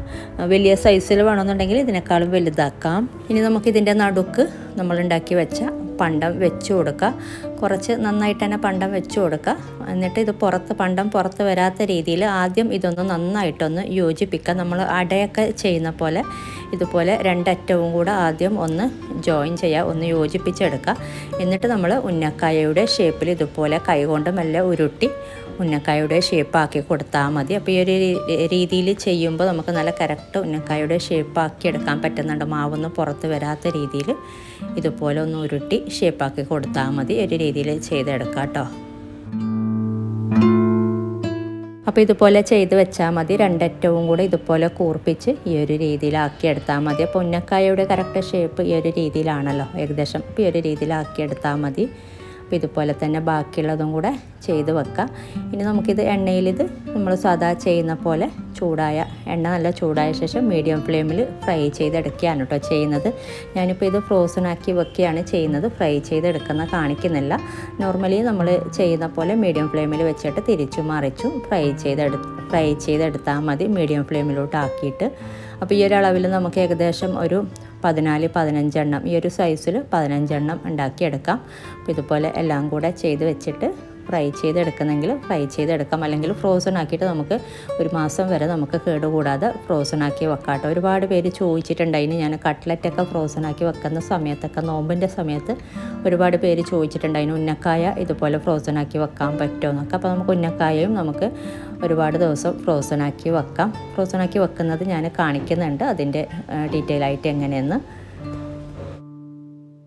A: വലിയ സൈസിൽ വേണമെന്നുണ്ടെങ്കിൽ ഇതിനേക്കാളും വലുതാക്കാം. ഇനി നമുക്കിതിൻ്റെ നടുക്ക് നമ്മളുണ്ടാക്കി വെച്ച പണ്ടം വെച്ച് കൊടുക്കുക. കുറച്ച് നന്നായിട്ട് തന്നെ പണ്ടം വെച്ച് കൊടുക്കുക. എന്നിട്ട് ഇത് പണ്ടം പുറത്ത് വരാത്ത രീതിയിൽ ആദ്യം ഇതൊന്ന് നന്നായിട്ടൊന്ന് യോജിപ്പിക്കുക. നമ്മൾ അടയൊക്കെ ചെയ്യുന്ന പോലെ ഇതുപോലെ രണ്ടറ്റവും കൂടെ ആദ്യം ഒന്ന് ജോയിൻ ചെയ്യുക, ഒന്ന് യോജിപ്പിച്ചെടുക്കുക. എന്നിട്ട് നമ്മൾ ഉന്നക്കായയുടെ ഷേപ്പിൽ ഇതുപോലെ കൈകൊണ്ട് മെല്ലെ ഉരുട്ടി ഉന്നക്കായയുടെ ഷേപ്പാക്കി കൊടുത്താൽ മതി. അപ്പോൾ ഈ ഒരു രീതിയിൽ ചെയ്യുമ്പോൾ നമുക്ക് നല്ല കറക്റ്റ് ഉന്നക്കായയുടെ ഷേപ്പാക്കി എടുക്കാൻ പറ്റുന്നുണ്ട്. മാവൊന്നും പുറത്ത് വരാത്ത രീതിയിൽ ഇതുപോലെ ഒന്ന് ഉരുട്ടി ഷേപ്പാക്കി കൊടുത്താൽ മതി. ഒരു രീതിയിൽ ചെയ്തെടുക്കാം കേട്ടോ. അപ്പോൾ ഇതുപോലെ ചെയ്ത് വെച്ചാൽ മതി. രണ്ടറ്റവും കൂടെ ഇതുപോലെ കൂർപ്പിച്ച് ഈ ഒരു രീതിയിലാക്കി എടുത്താൽ മതി. അപ്പോൾ ഉന്നക്കായയുടെ കറക്റ്റ് ഷേപ്പ് ഈ ഒരു രീതിയിലാണല്ലോ ഏകദേശം. അപ്പോൾ ഈ ഒരു രീതിയിലാക്കി എടുത്താൽ മതി. അപ്പോൾ ഇതുപോലെ തന്നെ ബാക്കിയുള്ളതും കൂടെ ചെയ്ത് വെക്കാം. ഇനി നമുക്കിത് എണ്ണയിലിത് നമ്മൾ സാധാ ചെയ്യുന്ന പോലെ എണ്ണ നല്ല ചൂടായ ശേഷം മീഡിയം ഫ്ലെയിമിൽ ഫ്രൈ ചെയ്തെടുക്കുകയാണ് കേട്ടോ ചെയ്യുന്നത്. ഞാനിപ്പോൾ ഇത് ഫ്രോസണാക്കി വെക്കുകയാണ് ചെയ്യുന്നത്. ഫ്രൈ ചെയ്തെടുക്കുന്ന കാണിക്കുന്നില്ല. നോർമലി നമ്മൾ ചെയ്യുന്ന പോലെ മീഡിയം ഫ്ലെയിമിൽ വെച്ചിട്ട് തിരിച്ചും മറിച്ചും ഫ്രൈ ചെയ്തെടുത്താൽ മതി, മീഡിയം ഫ്ലെയിമിലോട്ട് ആക്കിയിട്ട്. അപ്പോൾ ഈ ഒരു അളവിൽ നമുക്ക് ഏകദേശം ഒരു 14-15 എണ്ണം, ഈ ഒരു സൈസിൽ 15 എണ്ണം ഉണ്ടാക്കിയെടുക്കാം. അപ്പോൾ ഇതുപോലെ എല്ലാം കൂടെ ചെയ്ത് വെച്ചിട്ട് ഫ്രൈ ചെയ്തെടുക്കുന്നെങ്കിൽ ഫ്രൈ ചെയ്തെടുക്കാം. അല്ലെങ്കിൽ ഫ്രോസൺ ആക്കിയിട്ട് നമുക്ക് ഒരു മാസം വരെ നമുക്ക് കേടുകൂടാതെ ഫ്രോസൺ ആക്കി വെക്കാം. ഒരുപാട് പേര് ചോദിച്ചിട്ടുണ്ടായിരുന്നു. ഞാൻ കട്ട്ലറ്റൊക്കെ ഫ്രോസൺ ആക്കി വെക്കുന്ന സമയത്തൊക്കെ, നോമ്പിൻ്റെ സമയത്ത് ഒരുപാട് പേര് ചോദിച്ചിട്ടുണ്ടായിരുന്നു ഉന്നക്കായ ഇതുപോലെ ഫ്രോസൺ ആക്കി വെക്കാൻ പറ്റുമോ എന്നൊക്കെ. അപ്പോൾ നമുക്ക് ഉന്നക്കായയും നമുക്ക് ഒരുപാട് ദിവസം ഫ്രോസൺ ആക്കി വെക്കാം. ഫ്രോസൺ ആക്കി വെക്കുന്നത് ഞാൻ കാണിക്കുന്നുണ്ട്, അതിൻ്റെ ഡീറ്റെയിൽ ആയിട്ട് എങ്ങനെയെന്ന്.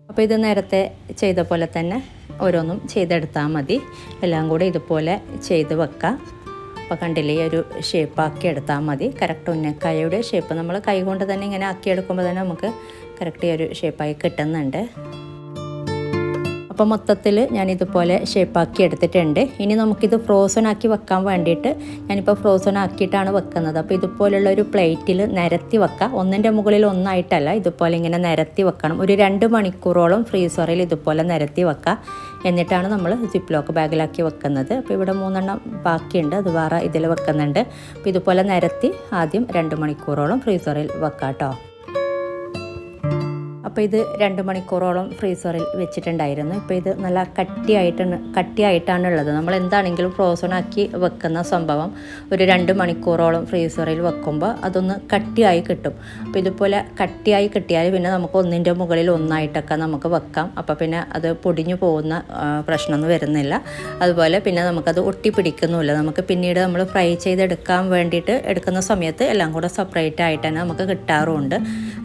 A: അപ്പോൾ ഇത് നേരത്തെ ചെയ്ത പോലെ തന്നെ ഓരോന്നും ചെയ്തെടുത്താൽ മതി. എല്ലാം കൂടെ ഇതുപോലെ ചെയ്ത് വെക്കാം. അപ്പോൾ കണ്ടില്ലേ, ഈ ഒരു ഷേപ്പാക്കി എടുത്താൽ മതി. കറക്റ്റ് ഉന്നക്കായയുടെ ഷേപ്പ് നമ്മൾ കൈകൊണ്ട് തന്നെ ഇങ്ങനെ ആക്കിയെടുക്കുമ്പോൾ തന്നെ നമുക്ക് കറക്റ്റ് ഈ ഒരു ഷേപ്പായി കിട്ടുന്നുണ്ട്. അപ്പോൾ മൊത്തത്തിൽ ഞാനിതുപോലെ ഷേപ്പാക്കി എടുത്തിട്ടുണ്ട്. ഇനി നമുക്കിത് ഫ്രോസൺ ആക്കി വെക്കാൻ വേണ്ടിയിട്ട് ഞാനിപ്പോൾ ഫ്രോസൺ ആക്കിയിട്ടാണ് വെക്കുന്നത്. അപ്പോൾ ഇതുപോലുള്ള ഒരു പ്ലേറ്റിൽ നിരത്തി വെക്കാം. ഒന്നിൻ്റെ മുകളിൽ ഒന്നായിട്ടല്ല, ഇതുപോലെ ഇങ്ങനെ നിരത്തി വെക്കണം. ഒരു 2 മണിക്കൂറോളം ഫ്രീസറിൽ ഇതുപോലെ നിരത്തി വെക്കാം. എന്നിട്ടാണ് നമ്മൾ സിപ്പ് ലോക്ക് ബാഗിലാക്കി വെക്കുന്നത്. അപ്പോൾ ഇവിടെ 3 എണ്ണം ബാക്കിയുണ്ട്, അത് വേറെ ഇതിൽ വെക്കുന്നുണ്ട്. അപ്പോൾ ഇതുപോലെ നിരത്തി ആദ്യം 2 മണിക്കൂറോളം ഫ്രീസറിൽ വെക്കാം കേട്ടോ. അപ്പോൾ ഇത് 2 മണിക്കൂറോളം ഫ്രീസറിൽ വെച്ചിട്ടുണ്ടായിരുന്നു. ഇപ്പോൾ ഇത് നല്ല കട്ടിയായിട്ടാണ് ഉള്ളത്. നമ്മൾ എന്താണെങ്കിലും ഫ്രോസൺ ആക്കി വെക്കുന്ന സംഭവം ഒരു 2 മണിക്കൂറോളം ഫ്രീസറിൽ വെക്കുമ്പോൾ അതൊന്ന് കട്ടിയായി കിട്ടും. അപ്പോൾ ഇതുപോലെ കട്ടിയായി കിട്ടിയാൽ പിന്നെ നമുക്ക് ഒന്നിൻ്റെ മുകളിൽ ഒന്നായിട്ടൊക്കെ നമുക്ക് വെക്കാം. അപ്പോൾ പിന്നെ അത് പൊടിഞ്ഞു പോകുന്ന പ്രശ്നമൊന്നും വരുന്നില്ല. അതുപോലെ പിന്നെ നമുക്കത് ഒട്ടിപ്പിടിക്കുന്നുമില്ല. നമുക്ക് പിന്നീട് നമ്മൾ ഫ്രൈ ചെയ്തെടുക്കാൻ വേണ്ടിയിട്ട് എടുക്കുന്ന സമയത്ത് എല്ലാം കൂടെ സെപ്പറേറ്റ് ആയിട്ട് തന്നെ നമുക്ക് കിട്ടാറുമുണ്ട്.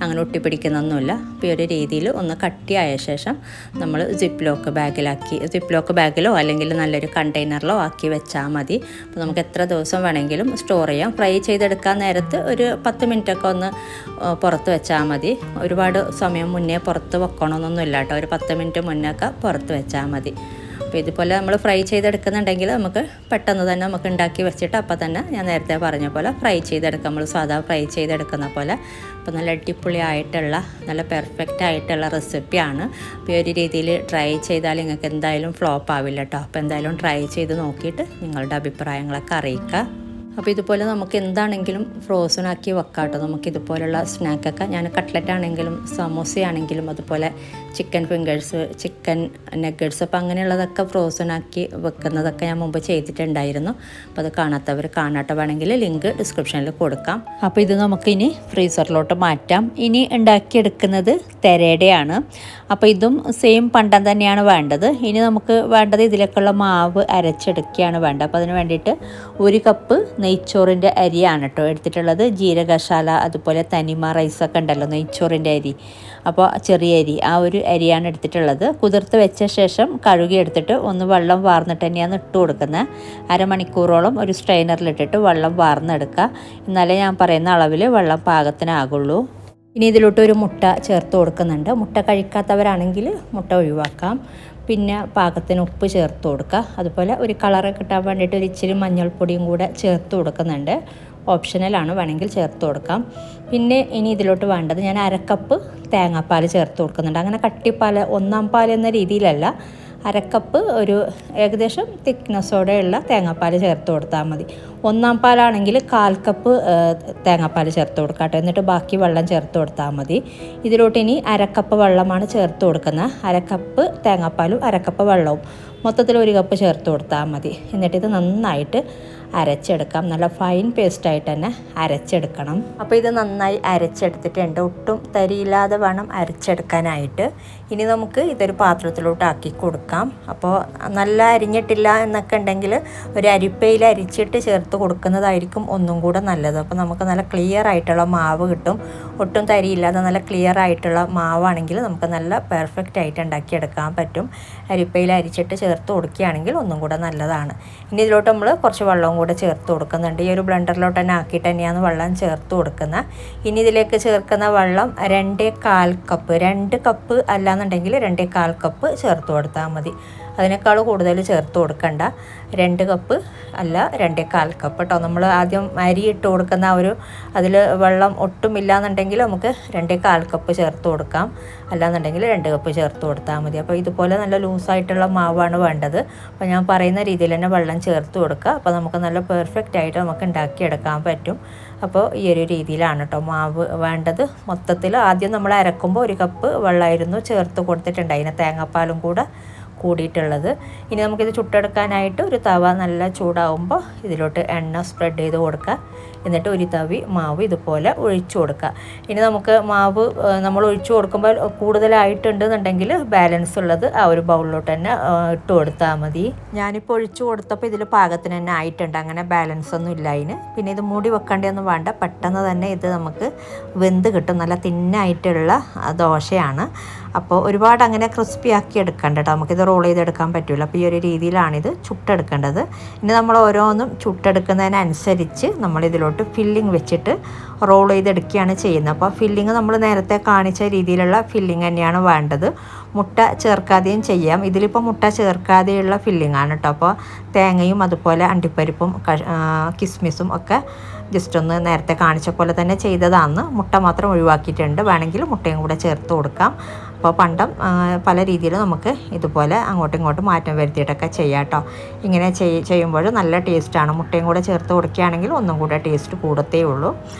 A: അങ്ങനെ ഒട്ടിപ്പിടിക്കുന്നൊന്നുമില്ല. അപ്പോൾ ഈ ഒരു രീതിയിൽ ഒന്ന് കട്ടിയായ ശേഷം നമ്മൾ സിപ്പ് ലോക്ക് ബാഗിലോ അല്ലെങ്കിൽ നല്ലൊരു കണ്ടെയ്നറിലോ ആക്കി വെച്ചാൽ മതി. അപ്പോൾ നമുക്ക് എത്ര ദിവസം വേണമെങ്കിലും സ്റ്റോർ ചെയ്യാം. ഫ്രൈ ചെയ്തെടുക്കാൻ നേരത്ത് ഒരു 10 മിനിറ്റൊക്കെ ഒന്ന് പുറത്ത് വെച്ചാൽ മതി. ഒരുപാട് സമയം മുന്നേ പുറത്ത് വെക്കണമെന്നൊന്നുമില്ല കേട്ടോ. ഒരു 10 മിനിറ്റ് മുന്നൊക്കെ പുറത്ത് വെച്ചാൽ മതി. അപ്പോൾ ഇതുപോലെ നമ്മൾ ഫ്രൈ ചെയ്തെടുക്കുന്നുണ്ടെങ്കിൽ നമുക്ക് പെട്ടെന്ന് തന്നെ നമുക്ക് ഉണ്ടാക്കി വെച്ചിട്ട് അപ്പോൾ തന്നെ ഞാൻ നേരത്തെ പറഞ്ഞ പോലെ ഫ്രൈ ചെയ്തെടുക്കാം. നമ്മൾ സാധാ ഫ്രൈ ചെയ്തെടുക്കുന്ന പോലെ. അപ്പോൾ നല്ല അടിപൊളി ആയിട്ടുള്ള നല്ല പെർഫെക്റ്റ് ആയിട്ടുള്ള റെസിപ്പിയാണ്. അപ്പോൾ ഈ ഒരു രീതിയിൽ ട്രൈ ചെയ്താൽ നിങ്ങൾക്ക് എന്തായാലും ഫ്ലോപ്പ് ആവില്ല കേട്ടോ. അപ്പോൾ എന്തായാലും ട്രൈ ചെയ്ത് നോക്കിയിട്ട് നിങ്ങളുടെ അഭിപ്രായങ്ങളൊക്കെ അറിയിക്കുക. അപ്പോൾ ഇതുപോലെ നമുക്ക് എന്താണെങ്കിലും ഫ്രോസൺ ആക്കി വെക്കാം കേട്ടോ. നമുക്കിതുപോലുള്ള സ്നാക്കൊക്കെ, ഞാൻ കട്ട്ലറ്റ് ആണെങ്കിലും സമോസയാണെങ്കിലും അതുപോലെ ചിക്കൻ ഫിംഗേഴ്സ്, ചിക്കൻ നഗറ്റ്സ്, അപ്പോൾ അങ്ങനെയുള്ളതൊക്കെ ഫ്രോസൺ ആക്കി വെക്കുന്നതൊക്കെ ഞാൻ മുമ്പ് ചെയ്തിട്ടുണ്ടായിരുന്നു. അപ്പോൾ അത് കാണാത്തവർ കാണാത്ത വേണമെങ്കിൽ ലിങ്ക് ഡിസ്ക്രിപ്ഷനിൽ കൊടുക്കാം. അപ്പോൾ ഇത് നമുക്കിനി ഫ്രീസറിലോട്ട് മാറ്റാം. ഇനി ഉണ്ടാക്കിയെടുക്കുന്നത് തെരയുടെയാണ്. അപ്പോൾ ഇതും സെയിം പണ്ടം തന്നെയാണ് വേണ്ടത്. ഇനി നമുക്ക് വേണ്ടത് ഇതിലേക്കുള്ള മാവ് അരച്ചെടുക്കുകയാണ് വേണ്ടത്. അപ്പോൾ അതിന് വേണ്ടിയിട്ട് 1 കപ്പ് നെയ്ച്ചോറിൻ്റെ അരിയാണ് കേട്ടോ എടുത്തിട്ടുള്ളത്. ജീരകശാല അതുപോലെ തനിമ റൈസൊക്കെ ഉണ്ടല്ലോ, നെയ്ച്ചോറിൻ്റെ അരി. അപ്പോൾ ചെറിയ അരി, ആ ഒരു അരിയാണ് എടുത്തിട്ടുള്ളത്. കുതിർത്ത് വെച്ച ശേഷം കഴുകി എടുത്തിട്ട് ഒന്ന് വെള്ളം വാർന്നിട്ട് തന്നെയാണ് ഇട്ട് കൊടുക്കുന്നത്. അരമണിക്കൂറോളം ഒരു സ്ട്രെയിനറിലിട്ടിട്ട് വെള്ളം വാർന്നെടുക്കുക. എന്നാലേ ഞാൻ പറയുന്ന അളവിൽ വെള്ളം പാകത്തിനാകുള്ളൂ. ഇനി ഇതിലോട്ട് ഒരു മുട്ട ചേർത്ത് കൊടുക്കുന്നുണ്ട്. മുട്ട കഴിക്കാത്തവരാണെങ്കിൽ മുട്ട ഒഴിവാക്കാം. പിന്നെ പാകത്തിന് ഉപ്പ് ചേർത്ത് കൊടുക്കുക. അതുപോലെ ഒരു കളറ് കിട്ടാൻ വേണ്ടിയിട്ട് ഒരു ഇച്ചിരി മഞ്ഞൾപ്പൊടിയും കൂടെ ചേർത്ത് കൊടുക്കുന്നുണ്ട്. ഓപ്ഷണലാണ്, വേണമെങ്കിൽ ചേർത്ത് കൊടുക്കാം. പിന്നെ ഇനി ഇതിലോട്ട് വേണ്ടത് ഞാൻ 1/2 കപ്പ് തേങ്ങാപ്പാൽ ചേർത്ത് കൊടുക്കുന്നുണ്ട്. അങ്ങനെ കട്ടിപ്പാൽ 1 പാൽ എന്ന രീതിയിലല്ല, അരക്കപ്പ് ഒരു ഏകദേശം തിക്നെസ്സോടെയുള്ള തേങ്ങാപ്പാൽ ചേർത്ത് കൊടുത്താൽ മതി. ഒന്നാം പാലാണെങ്കിൽ 1/4 കപ്പ് തേങ്ങാപ്പാൽ ചേർത്ത് കൊടുക്കാം കേട്ടോ. എന്നിട്ട് ബാക്കി വെള്ളം ചേർത്ത് കൊടുത്താൽ മതി. ഇതിലോട്ട് ഇനി അരക്കപ്പ് വെള്ളമാണ് ചേർത്ത് കൊടുക്കുന്നത്. അരക്കപ്പ് തേങ്ങാപ്പാലും അരക്കപ്പ് വെള്ളവും മൊത്തത്തിൽ 1 കപ്പ് ചേർത്ത് കൊടുത്താൽ മതി. എന്നിട്ട് ഇത് നന്നായിട്ട് അരച്ചെടുക്കാം. നല്ല ഫൈൻ പേസ്റ്റായിട്ട് തന്നെ അരച്ചെടുക്കണം. അപ്പോൾ ഇത് നന്നായി അരച്ചെടുത്തിട്ടുണ്ട്. ഒട്ടും തരിയില്ലാതെ വേണം അരച്ചെടുക്കാനായിട്ട്. ഇനി നമുക്ക് ഇതൊരു പാത്രത്തിലോട്ട് ആക്കി കൊടുക്കാം. അപ്പോൾ നല്ല അരിഞ്ഞിട്ടില്ല എന്നൊക്കെ ഉണ്ടെങ്കിൽ ഒരു അരിപ്പയിൽ അരിച്ചിട്ട് ചേർത്ത് കൊടുക്കുന്നതായിരിക്കും ഒന്നും കൂടെ നല്ലത്. അപ്പോൾ നമുക്ക് നല്ല ക്ലിയർ ആയിട്ടുള്ള മാവ് കിട്ടും. ഒട്ടും തരിയില്ലാതെ നല്ല ക്ലിയർ ആയിട്ടുള്ള മാവാണെങ്കിൽ നമുക്ക് നല്ല പെർഫെക്റ്റ് ആയിട്ട് ഉണ്ടാക്കിയെടുക്കാൻ പറ്റും. അരിപ്പയിൽ അരിച്ചിട്ട് ചേർത്ത് കൊടുക്കുകയാണെങ്കിൽ ഒന്നും കൂടെ നല്ലതാണ്. ഇനി ഇതിലോട്ട് നമ്മൾ കുറച്ച് വെള്ളവും കൂടെ ചേർത്ത് കൊടുക്കുന്നുണ്ട്. ഈ ഒരു ബ്ലെൻഡറിലോട്ട് തന്നെ ആക്കിയിട്ട് തന്നെയാണ് വെള്ളം ചേർത്ത് കൊടുക്കുന്നത്. ഇനി ഇതിലേക്ക് ചേർക്കുന്ന വെള്ളം 2/4 കപ്പ്, 2 കപ്പ് അല്ലാന്നുണ്ടെങ്കിൽ 2/4 കപ്പ് ചേർത്ത് കൊടുത്താൽ മതി. അതിനേക്കാൾ കൂടുതൽ ചേർത്ത് കൊടുക്കണ്ട. 2 കപ്പ് അല്ല 2/4 കപ്പ് കേട്ടോ. നമ്മൾ ആദ്യം അരി ഇട്ട് കൊടുക്കുന്ന അതിൽ വെള്ളം ഒട്ടുമില്ല എന്നുണ്ടെങ്കിൽ നമുക്ക് 2/4 കപ്പ് ചേർത്ത് കൊടുക്കാം. അല്ലാന്നുണ്ടെങ്കിൽ 2 കപ്പ് ചേർത്ത് കൊടുത്താൽ മതി. അപ്പോൾ ഇതുപോലെ നല്ല ലൂസായിട്ടുള്ള മാവാണ് വേണ്ടത്. അപ്പോൾ ഞാൻ പറയുന്ന രീതിയിൽ തന്നെ വെള്ളം ചേർത്ത് കൊടുക്കുക. അപ്പോൾ നമുക്ക് നല്ല പെർഫെക്റ്റ് ആയിട്ട് നമുക്ക് ഉണ്ടാക്കിയെടുക്കാൻ പറ്റും. അപ്പോൾ ഈ ഒരു രീതിയിലാണ് കേട്ടോ മാവ് വേണ്ടത്. മൊത്തത്തിൽ ആദ്യം നമ്മൾ അരക്കുമ്പോൾ 1 കപ്പ് വെള്ളമായിരുന്നു ചേർത്ത് കൊടുത്തിട്ടുണ്ട്. അതിന് തേങ്ങാപ്പാലും കൂടെ കൂടിയിട്ടുള്ളത്. ഇനി നമുക്കിത് ചുട്ടെടുക്കാനായിട്ട് ഒരു തവ നല്ല ചൂടാവുമ്പോൾ ഇതിലോട്ട് എണ്ണ സ്പ്രെഡ് ചെയ്ത് കൊടുക്കുക. എന്നിട്ട് ഒരു തവി മാവ് ഇതുപോലെ ഒഴിച്ചു കൊടുക്കുക. ഇനി നമുക്ക് മാവ് നമ്മൾ ഒഴിച്ചു കൊടുക്കുമ്പോൾ കൂടുതലായിട്ടുണ്ടെന്നുണ്ടെങ്കിൽ ബാലൻസ് ഉള്ളത് ആ ഒരു ബൗളിലോട്ട് തന്നെ ഇട്ട് കൊടുത്താൽ മതി. ഞാനിപ്പോൾ ഒഴിച്ചു കൊടുത്തപ്പോൾ ഇതിൽ പാകത്തിന് തന്നെ ആയിട്ടുണ്ട്. അങ്ങനെ ബാലൻസ് ഒന്നും ഇല്ല അതിന്. പിന്നെ ഇത് മൂടി വെക്കേണ്ടതൊന്നും വേണ്ട. പെട്ടെന്ന് തന്നെ ഇത് നമുക്ക് വെന്ത് കിട്ടും. നല്ല തിന്നായിട്ടുള്ള ദോശയാണ്. അപ്പോൾ ഒരുപാട് അങ്ങനെ ക്രിസ്പി ആക്കി എടുക്കണ്ട കേട്ടോ. നമുക്കിത് റോൾ ചെയ്തെടുക്കാൻ പറ്റില്ല. അപ്പോൾ ഈ ഒരു രീതിയിലാണിത് ചുട്ടെടുക്കേണ്ടത്. ഇനി നമ്മൾ ഓരോന്നും ചുട്ടെടുക്കുന്നതിനനുസരിച്ച് നമ്മളിതിലോട്ട് ഫില്ലിങ് വെച്ചിട്ട് റോൾ ചെയ്തെടുക്കുകയാണ് ചെയ്യുന്നത്. അപ്പോൾ ഫില്ലിങ് നമ്മൾ നേരത്തെ കാണിച്ച രീതിയിലുള്ള ഫില്ലിങ് തന്നെയാണ് വേണ്ടത്. മുട്ട ചേർക്കാതെയും ചെയ്യാം. ഇതിലിപ്പോൾ മുട്ട ചേർക്കാതെയുള്ള ഫില്ലിംഗ് ആണ് കേട്ടോ. അപ്പോൾ തേങ്ങയും അതുപോലെ അണ്ടിപ്പരിപ്പും കിസ്മിസും ഒക്കെ ജസ്റ്റ് ഒന്ന് നേരത്തെ കാണിച്ച പോലെ തന്നെ ചെയ്തതാണ്. മുട്ട മാത്രം ഒഴിവാക്കിയിട്ടുണ്ട്. വേണമെങ്കിൽ മുട്ടയും കൂടെ ചേർത്ത് കൊടുക്കാം. അപ്പോൾ പണ്ടം പല രീതിയിലും നമുക്ക് ഇതുപോലെ അങ്ങോട്ടും ഇങ്ങോട്ടും മാറ്റം വരുത്തിയിട്ടൊക്കെ ചെയ്യാം കേട്ടോ. ഇങ്ങനെ ചെയ്യുമ്പോൾ നല്ല ടേസ്റ്റാണ്. മുട്ടയും കൂടെ ചേർത്ത് കൊടുക്കുകയാണെങ്കിൽ ഒന്നും കൂടെ ടേസ്റ്റ് കൂടത്തേ ഉള്ളൂ.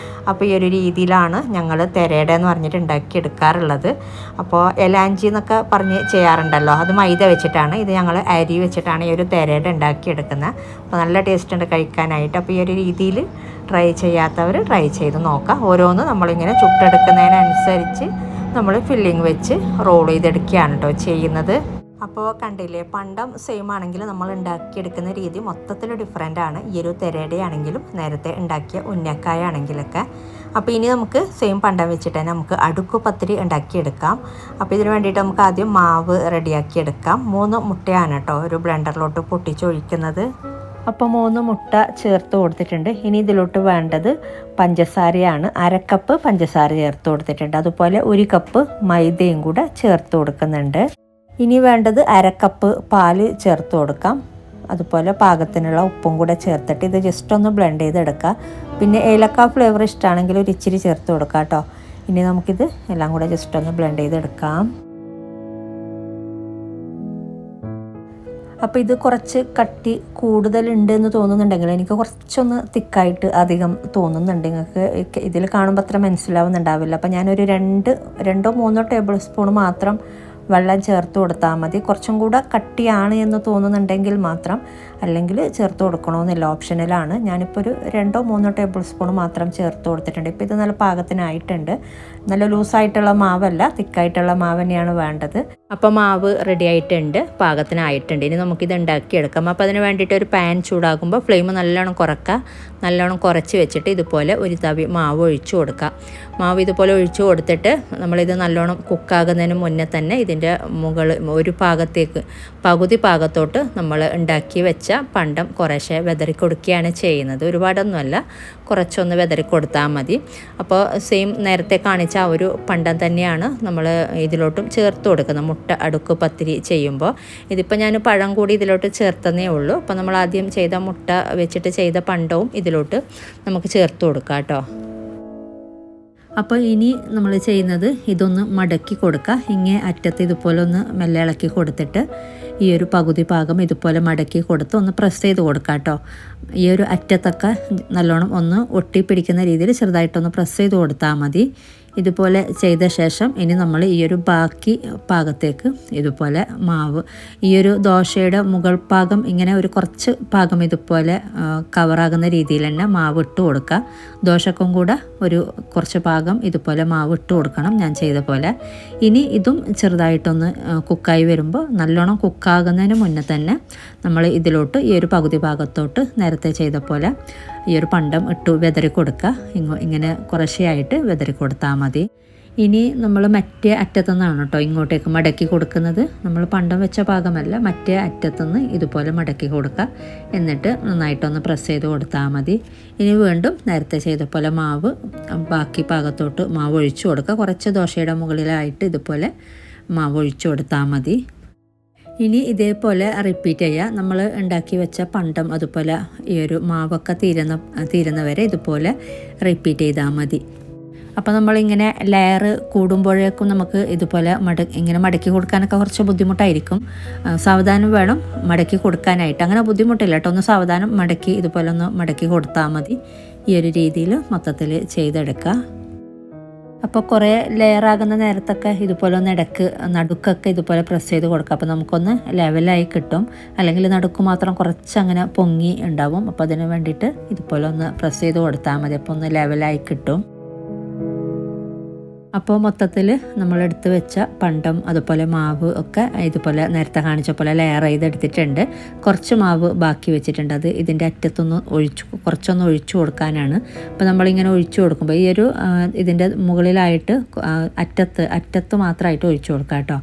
A: അപ്പോൾ ഈ ഒരു രീതിയിലാണ് ഞങ്ങൾ തെരേട എന്ന് പറഞ്ഞിട്ട് ഉണ്ടാക്കിയെടുക്കാറുള്ളത്. അപ്പോൾ എലാഞ്ചി എന്നൊക്കെ പറഞ്ഞ് ചെയ്യാറുണ്ടല്ലോ, അത് മൈദ വെച്ചിട്ടാണ്. ഇത് ഞങ്ങൾ അരി വെച്ചിട്ടാണ് ഈ ഒരു തെരേട ഉണ്ടാക്കിയെടുക്കുന്നത്. അപ്പോൾ നല്ല ടേസ്റ്റ് ഉണ്ട് കഴിക്കാനായിട്ട്. അപ്പോൾ ഈ ഒരു രീതിയിൽ ട്രൈ ചെയ്യാത്തവർ ട്രൈ ചെയ്ത് നോക്കാം. ഓരോന്ന് നമ്മളിങ്ങനെ ചുട്ടെടുക്കുന്നതിനനുസരിച്ച് നമ്മൾ ഫില്ലിങ് വെച്ച് റോൾ ചെയ്തെടുക്കുകയാണ് കേട്ടോ ചെയ്യുന്നത്. അപ്പോൾ കണ്ടില്ലേ, പണ്ടം സെയിം ആണെങ്കിൽ നമ്മൾ ഉണ്ടാക്കിയെടുക്കുന്ന രീതി മൊത്തത്തിൽ ഡിഫറെൻ്റ് ആണ്. ഈ ഒരു തെരേടയാണെങ്കിലും നേരത്തെ ഉണ്ടാക്കിയ ഉന്നക്കായ ആണെങ്കിലൊക്കെ. അപ്പോൾ ഇനി നമുക്ക് സെയിം പണ്ടം വെച്ചിട്ട് തന്നെ നമുക്ക് അടുക്കു പത്തിരി ഉണ്ടാക്കിയെടുക്കാം. അപ്പോൾ ഇതിന് വേണ്ടിയിട്ട് നമുക്ക് ആദ്യം മാവ് റെഡിയാക്കിയെടുക്കാം. 3 മുട്ടയാണ് കേട്ടോ ഒരു ബ്ലെൻഡറിലോട്ട് പൊട്ടിച്ചൊഴിക്കുന്നത്. അപ്പോൾ 3 മുട്ട ചേർത്ത് കൊടുത്തിട്ടുണ്ട്. ഇനി ഇതിലോട്ട് വേണ്ടത് പഞ്ചസാരയാണ്. 1/2 കപ്പ് പഞ്ചസാര ചേർത്ത് കൊടുത്തിട്ടുണ്ട്. അതുപോലെ 1 കപ്പ് മൈദയും കൂടെ ചേർത്ത് കൊടുക്കുന്നുണ്ട്. ഇനി വേണ്ടത് 1/2 കപ്പ് പാല് ചേർത്ത് കൊടുക്കാം. അതുപോലെ പാകത്തിനുള്ള ഉപ്പും കൂടെ ചേർത്തിട്ട് ഇത് ജസ്റ്റ് ഒന്ന് ബ്ലെൻഡ് ചെയ്തെടുക്കുക. പിന്നെ ഏലക്ക ഫ്ലേവർ ഇഷ്ടമാണെങ്കിൽ ഒരു ഇച്ചിരി ചേർത്ത് കൊടുക്കാം കേട്ടോ. ഇനി നമുക്കിത് എല്ലാം കൂടെ ജസ്റ്റ് ഒന്ന് ബ്ലെൻഡ് ചെയ്തെടുക്കാം. അപ്പോൾ ഇത് കുറച്ച് കട്ടി കൂടുതലുണ്ട് എന്ന് തോന്നുന്നുണ്ടെങ്കിൽ, എനിക്ക് കുറച്ചൊന്ന് തിക്കായിട്ട് അധികം തോന്നുന്നുണ്ട്. നിങ്ങൾക്ക് ഇതിൽ കാണുമ്പോൾ അത്ര മനസ്സിലാവുന്നുണ്ടാവില്ല. അപ്പോൾ ഞാനൊരു 2-3 ടേബിൾ സ്പൂൺ മാത്രം വെള്ളം ചേർത്ത് കൊടുത്താൽ മതി. കുറച്ചും കൂടെ കട്ടിയാണ് എന്ന് തോന്നുന്നുണ്ടെങ്കിൽ മാത്രം, അല്ലെങ്കിൽ ചേർത്ത് കൊടുക്കണമെന്നില്ല, ഓപ്ഷനലാണ്. ഞാനിപ്പോൾ ഒരു 2-3 ടേബിൾ സ്പൂൺ മാത്രം ചേർത്ത് കൊടുത്തിട്ടുണ്ട്. ഇപ്പോൾ ഇത് നല്ല പാകത്തിനായിട്ടുണ്ട്. നല്ല ലൂസായിട്ടുള്ള മാവല്ല, തിക്കായിട്ടുള്ള മാവ് തന്നെയാണ് വേണ്ടത്. അപ്പോൾ മാവ് റെഡി ആയിട്ടുണ്ട്, പാകത്തിനായിട്ടുണ്ട്. ഇനി നമുക്കിത് ഉണ്ടാക്കിയെടുക്കാം. അപ്പോൾ അതിന് വേണ്ടിയിട്ട് ഒരു പാൻ ചൂടാക്കുമ്പോൾ ഫ്ലെയിം നല്ലോണം കുറച്ച് വെച്ചിട്ട് ഇതുപോലെ ഒരു തവി മാവ് ഒഴിച്ചു കൊടുക്കുക. മാവ് ഇതുപോലെ ഒഴിച്ചു കൊടുത്തിട്ട് നമ്മളിത് നല്ലോണം കുക്കാകുന്നതിന് മുന്നേ തന്നെ ഇതിൻ്റെ ഒരു പകുതി ഭാഗത്തോട്ട് നമ്മൾ ഉണ്ടാക്കി വെച്ച പണ്ടം കുറേശ്ശെ വെതറി കൊടുക്കുകയാണ് ചെയ്യുന്നത്. ഒരുപാടൊന്നുമല്ല, കുറച്ചൊന്ന് വെതറി കൊടുത്താൽ മതി. അപ്പോൾ സെയിം നേരത്തെ കാണിച്ച ആ ഒരു പണ്ടം തന്നെയാണ് നമ്മൾ ഇതിലോട്ടും ചേർത്ത് കൊടുക്കുന്നത്. മുട്ട അടുക്ക് പത്തിരി ചെയ്യുമ്പോൾ ഇതിപ്പോൾ ഞാൻ പഴം കൂടി ഇതിലോട്ട് ചേർത്തന്നേ ഉള്ളൂ. അപ്പോൾ നമ്മൾ ആദ്യം ചെയ്ത മുട്ട വെച്ചിട്ട് ചെയ്ത പണ്ടവും ഇതിലോട്ട് നമുക്ക് ചേർത്ത് കൊടുക്കാം കേട്ടോ. അപ്പോൾ ഇനി നമ്മൾ ചെയ്യുന്നത് ഇതൊന്ന് മടക്കി കൊടുക്കുക. ഇങ്ങേ അറ്റത്ത് ഇതുപോലെ ഒന്ന് മെല്ലെ ഇളക്കി കൊടുത്തിട്ട് ഈ ഒരു പകുതി ഭാഗം ഇതുപോലെ മടക്കി കൊടുത്ത് ഒന്ന് പ്രസ് ചെയ്ത് കൊടുക്കാം കേട്ടോ. ഈ ഒരു അറ്റത്തൊക്കെ നല്ലോണം ഒന്ന് ഒട്ടിപ്പിടിക്കുന്ന രീതിയിൽ ചെറുതായിട്ടൊന്ന് പ്രസ് ചെയ്ത് കൊടുത്താൽ മതി. ഇതുപോലെ ചെയ്ത ശേഷം ഇനി നമ്മൾ ഈ ഒരു ബാക്കി ഭാഗത്തേക്ക് ഇതുപോലെ മാവ്, ഈ ഒരു ദോശയുടെ മുകൾ ഭാഗം ഇങ്ങനെ ഒരു കുറച്ച് ഭാഗം ഇതുപോലെ കവറാകുന്ന രീതിയിൽ തന്നെ മാവ് ഇട്ട് കൊടുക്കുക. ദോശക്കും കൂടെ ഒരു കുറച്ച് ഭാഗം ഇതുപോലെ മാവ് ഇട്ട് കൊടുക്കണം, ഞാൻ ചെയ്ത പോലെ. ഇനി ഇതും ചെറുതായിട്ടൊന്ന് കുക്കായി വരുമ്പോൾ, നല്ലോണം കുക്കാകുന്നതിന് മുന്നേ തന്നെ നമ്മൾ ഇതിലോട്ട് ഈ ഒരു പകുതി ഭാഗത്തോട്ട് നേരത്തെ ചെയ്ത പോലെ ഈ ഒരു പണ്ടം ഇട്ട് വെതറി കൊടുക്കുക. ഇങ്ങനെ കുറേശ്ശെയായിട്ട് വെതറി കൊടുത്താൽ മതി. ഇനി നമ്മൾ മറ്റേ അറ്റത്തുനിന്നാണ് കേട്ടോ ഇങ്ങോട്ടേക്ക് മടക്കി കൊടുക്കുന്നത്. നമ്മൾ പണ്ടം വെച്ച ഭാഗമല്ല, മറ്റേ അറ്റത്തുനിന്ന് ഇതുപോലെ മടക്കി കൊടുക്കുക. എന്നിട്ട് നന്നായിട്ടൊന്ന് പ്രസ് ചെയ്ത് കൊടുത്താൽ മതി. ഇനി വീണ്ടും നേരത്തെ ചെയ്ത പോലെ മാവ് ബാക്കി ഭാഗത്തോട്ട് മാവ് ഒഴിച്ചു കൊടുക്കുക. കുറച്ച് ദോശയുടെ മുകളിലായിട്ട് ഇതുപോലെ മാവ് ഒഴിച്ചു കൊടുത്താൽ മതി. ഇനി ഇതേപോലെ റിപ്പീറ്റ് ചെയ്യുക. നമ്മൾ ഉണ്ടാക്കി വെച്ച പണ്ടം അതുപോലെ ഈ ഒരു മാവൊക്കെ തീരുന്നവരെ ഇതുപോലെ റിപ്പീറ്റ് ചെയ്താൽ മതി. അപ്പോൾ നമ്മളിങ്ങനെ ലെയർ കൂടുമ്പോഴേക്കും നമുക്ക് ഇതുപോലെ ഇങ്ങനെ മടക്കി കൊടുക്കാനൊക്കെ കുറച്ച് ബുദ്ധിമുട്ടായിരിക്കും. സാവധാനം വേണം മടക്കി കൊടുക്കാനായിട്ട്. അങ്ങനെ ബുദ്ധിമുട്ടില്ല കേട്ടോ, ഒന്ന് സാവധാനം മടക്കി ഇതുപോലെ ഒന്ന് മടക്കി കൊടുത്താൽ മതി. ഈ ഒരു രീതിയിൽ മൊത്തത്തിൽ ചെയ്തെടുക്കുക. അപ്പോൾ കുറേ ലെയറാകുന്ന നേരത്തൊക്കെ ഇതുപോലെ ഒന്ന് നടുക്കൊക്കെ ഇതുപോലെ പ്രസ് ചെയ്ത് കൊടുക്കുക. അപ്പോൾ നമുക്കൊന്ന് ലെവലായി കിട്ടും. അല്ലെങ്കിൽ നടുക്ക് മാത്രം കുറച്ചങ്ങനെ പൊങ്ങി ഉണ്ടാവും. അപ്പോൾ അതിന് വേണ്ടിയിട്ട് ഇതുപോലെ ഒന്ന് പ്രസ് ചെയ്ത് കൊടുത്താൽ മതി. അപ്പോൾ ഒന്ന് ലെവലായി കിട്ടും. അപ്പോൾ മൊത്തത്തിൽ നമ്മളെടുത്ത് വെച്ച പണ്ടം അതുപോലെ മാവ് ഒക്കെ ഇതുപോലെ നേരത്തെ കാണിച്ച പോലെ ലെയർ ചെയ്തെടുത്തിട്ടുണ്ട്. കുറച്ച് മാവ് ബാക്കി വെച്ചിട്ടുണ്ട്. അത് ഇതിൻ്റെ അറ്റത്തൊന്ന് കുറച്ചൊന്ന് ഒഴിച്ചു കൊടുക്കാനാണ്. അപ്പോൾ നമ്മളിങ്ങനെ ഒഴിച്ചു കൊടുക്കുമ്പോൾ ഈ ഒരു ഇതിൻ്റെ മുകളിലായിട്ട് അറ്റത്ത് മാത്രമായിട്ട് ഒഴിച്ചു കൊടുക്കാം കേട്ടോ.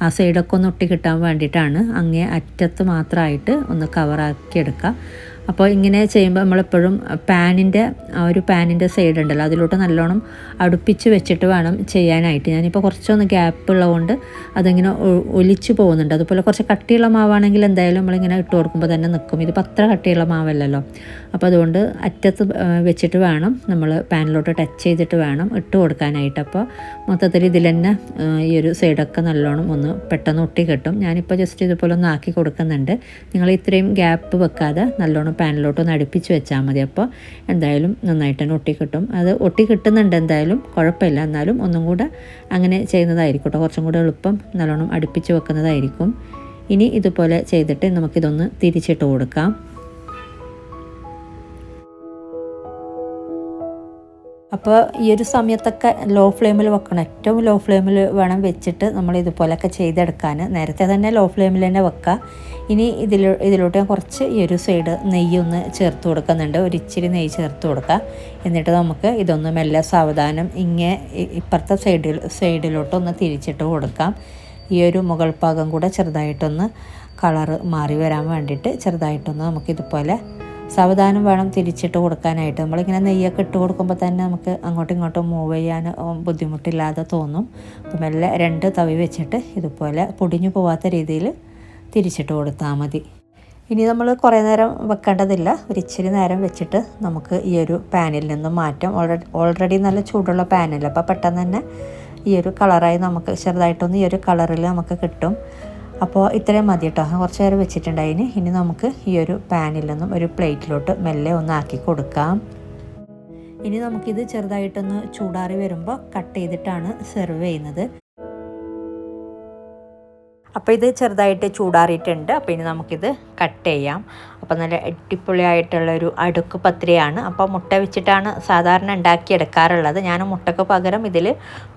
A: ആ സൈഡൊക്കെ ഒന്ന് ഒട്ടി കിട്ടാൻ വേണ്ടിയിട്ടാണ്. അങ്ങേ അറ്റത്ത് മാത്രമായിട്ട് ഒന്ന് കവറാക്കി എടുക്കുക. അപ്പോൾ ഇങ്ങനെ ചെയ്യുമ്പോൾ നമ്മളെപ്പോഴും പാനിൻ്റെ സൈഡ് ഉണ്ടല്ലോ, അതിലോട്ട് നല്ലോണം അടുപ്പിച്ച് വെച്ചിട്ട് വേണം ചെയ്യാനായിട്ട്. ഞാനിപ്പോൾ കുറച്ചൊന്ന് ഗ്യാപ്പ് ഉള്ളതുകൊണ്ട് അതിങ്ങനെ ഒലിച്ചു പോകുന്നുണ്ട്. അതുപോലെ കുറച്ച് കട്ടിയുള്ള മാവാണെങ്കിൽ എന്തായാലും നമ്മളിങ്ങനെ ഇട്ട് കൊടുക്കുമ്പോൾ തന്നെ നിൽക്കും. ഇതിപ്പോൾ അത്ര കട്ടിയുള്ള മാവല്ലല്ലോ. അപ്പോൾ അതുകൊണ്ട് അറ്റത്ത് വെച്ചിട്ട് വേണം നമ്മൾ പാനിലോട്ട് ടച്ച് ചെയ്തിട്ട് വേണം ഇട്ട് കൊടുക്കാനായിട്ട്. അപ്പോൾ മൊത്തത്തിൽ ഇതിൽ തന്നെ ഈ ഒരു സൈഡൊക്കെ നല്ലോണം ഒന്ന് പെട്ടെന്ന് ഒട്ടി കിട്ടും. ഞാനിപ്പോൾ ജസ്റ്റ് ഇതുപോലെ ഒന്ന് ആക്കി കൊടുക്കുന്നുണ്ട്. നിങ്ങൾ ഇത്രയും ഗ്യാപ്പ് വെക്കാതെ നല്ലോണം പാനിലോട്ട് ഒന്ന് അടുപ്പിച്ച് വെച്ചാൽ മതി. അപ്പോൾ എന്തായാലും നന്നായിട്ട് തന്നെ ഒട്ടി കിട്ടും. അത് ഒട്ടി കിട്ടുന്നുണ്ട്, എന്തായാലും കുഴപ്പമില്ല. എന്നാലും ഒന്നും കൂടെ അങ്ങനെ ചെയ്യുന്നതായിരിക്കും കേട്ടോ, കുറച്ചും കൂടെ എളുപ്പം. നല്ലോണം അടുപ്പിച്ച് വെക്കുന്നതായിരിക്കും. ഇനി ഇതുപോലെ ചെയ്തിട്ട് നമുക്കിതൊന്ന് തിരിച്ചിട്ട് കൊടുക്കാം. അപ്പോൾ ഈ ഒരു സമയത്തൊക്കെ ലോ ഫ്ലെയിമിൽ വെക്കണം. ഏറ്റവും ലോ ഫ്ലെയിമിൽ വേണം വെച്ചിട്ട് നമ്മൾ ഇതുപോലെയൊക്കെ ചെയ്തെടുക്കാൻ. നേരത്തെ തന്നെ ലോ ഫ്ലെയിമിൽ തന്നെ വെക്കുക. ഇനി ഇതിലോട്ട് ഞാൻ കുറച്ച് ഈ ഒരു സൈഡ് നെയ്യൊന്ന് ചേർത്ത് കൊടുക്കുന്നുണ്ട്. ഒരു ഇച്ചിരി നെയ്യ് ചേർത്ത് കൊടുക്കുക. എന്നിട്ട് നമുക്ക് ഇതൊന്ന് മെല്ലെ സാവധാനം ഇപ്പുറത്തെ സൈഡിലോട്ടൊന്ന് തിരിച്ചിട്ട് കൊടുക്കാം. ഈ ഒരു മുകൾ ഭാഗം കൂടെ ചെറുതായിട്ടൊന്ന് കളറ് മാറി വരാൻ വേണ്ടിയിട്ട് ചെറുതായിട്ടൊന്ന് നമുക്കിതുപോലെ സാവധാനം വേണം തിരിച്ചിട്ട് കൊടുക്കാനായിട്ട്. നമ്മളിങ്ങനെ നെയ്യൊക്കെ ഇട്ട് കൊടുക്കുമ്പോൾ തന്നെ നമുക്ക് അങ്ങോട്ടും ഇങ്ങോട്ടും മൂവ് ചെയ്യാൻ ബുദ്ധിമുട്ടില്ലാതെ തോന്നും. അപ്പം മെല്ലെ 2 തവി വെച്ചിട്ട് ഇതുപോലെ പൊടിഞ്ഞു പോവാത്ത രീതിയിൽ തിരിച്ചിട്ട് കൊടുത്താൽ മതി. ഇനി നമ്മൾ കുറേ നേരം വെക്കേണ്ടതില്ല. ഒരു ഇച്ചിരി നേരം വെച്ചിട്ട് നമുക്ക് ഈ ഒരു പാനിൽ നിന്നും മാറ്റാം. ഓൾറെഡി നല്ല ചൂടുള്ള പാനല്ല, അപ്പോൾ പെട്ടെന്ന് തന്നെ ഈ ഒരു കളറായി നമുക്ക് ചെറുതായിട്ടൊന്ന് ഈ ഒരു കളറിൽ നമുക്ക് കിട്ടും. അപ്പോൾ ഇത്രയും മതി കേട്ടോ. കുറച്ച് നേരം വെച്ചിട്ടുണ്ടായിന്. ഇനി നമുക്ക് ഈ ഒരു പാനിൽ നിന്നും ഒരു പ്ലേറ്റിലോട്ട് മെല്ലെ ഒന്ന് ആക്കി കൊടുക്കാം. ഇനി നമുക്കിത് ചെറുതായിട്ടൊന്ന് ചൂടാറി വരുമ്പോൾ കട്ട് ചെയ്തിട്ടാണ് സെർവ് ചെയ്യുന്നത്. അപ്പോൾ ഇത് ചെറുതായിട്ട് ചൂടാറിയിട്ടുണ്ട്. അപ്പോൾ ഇനി നമുക്കിത് കട്ട് ചെയ്യാം. അപ്പോൾ നല്ല അടിപൊളിയായിട്ടുള്ളൊരു അടുക്ക് പത്തിരിയാണ്. അപ്പോൾ മുട്ട വെച്ചിട്ടാണ് സാധാരണ ഉണ്ടാക്കിയെടുക്കാറുള്ളത്. ഞാൻ മുട്ടയ്ക്ക് പകരം ഇതിൽ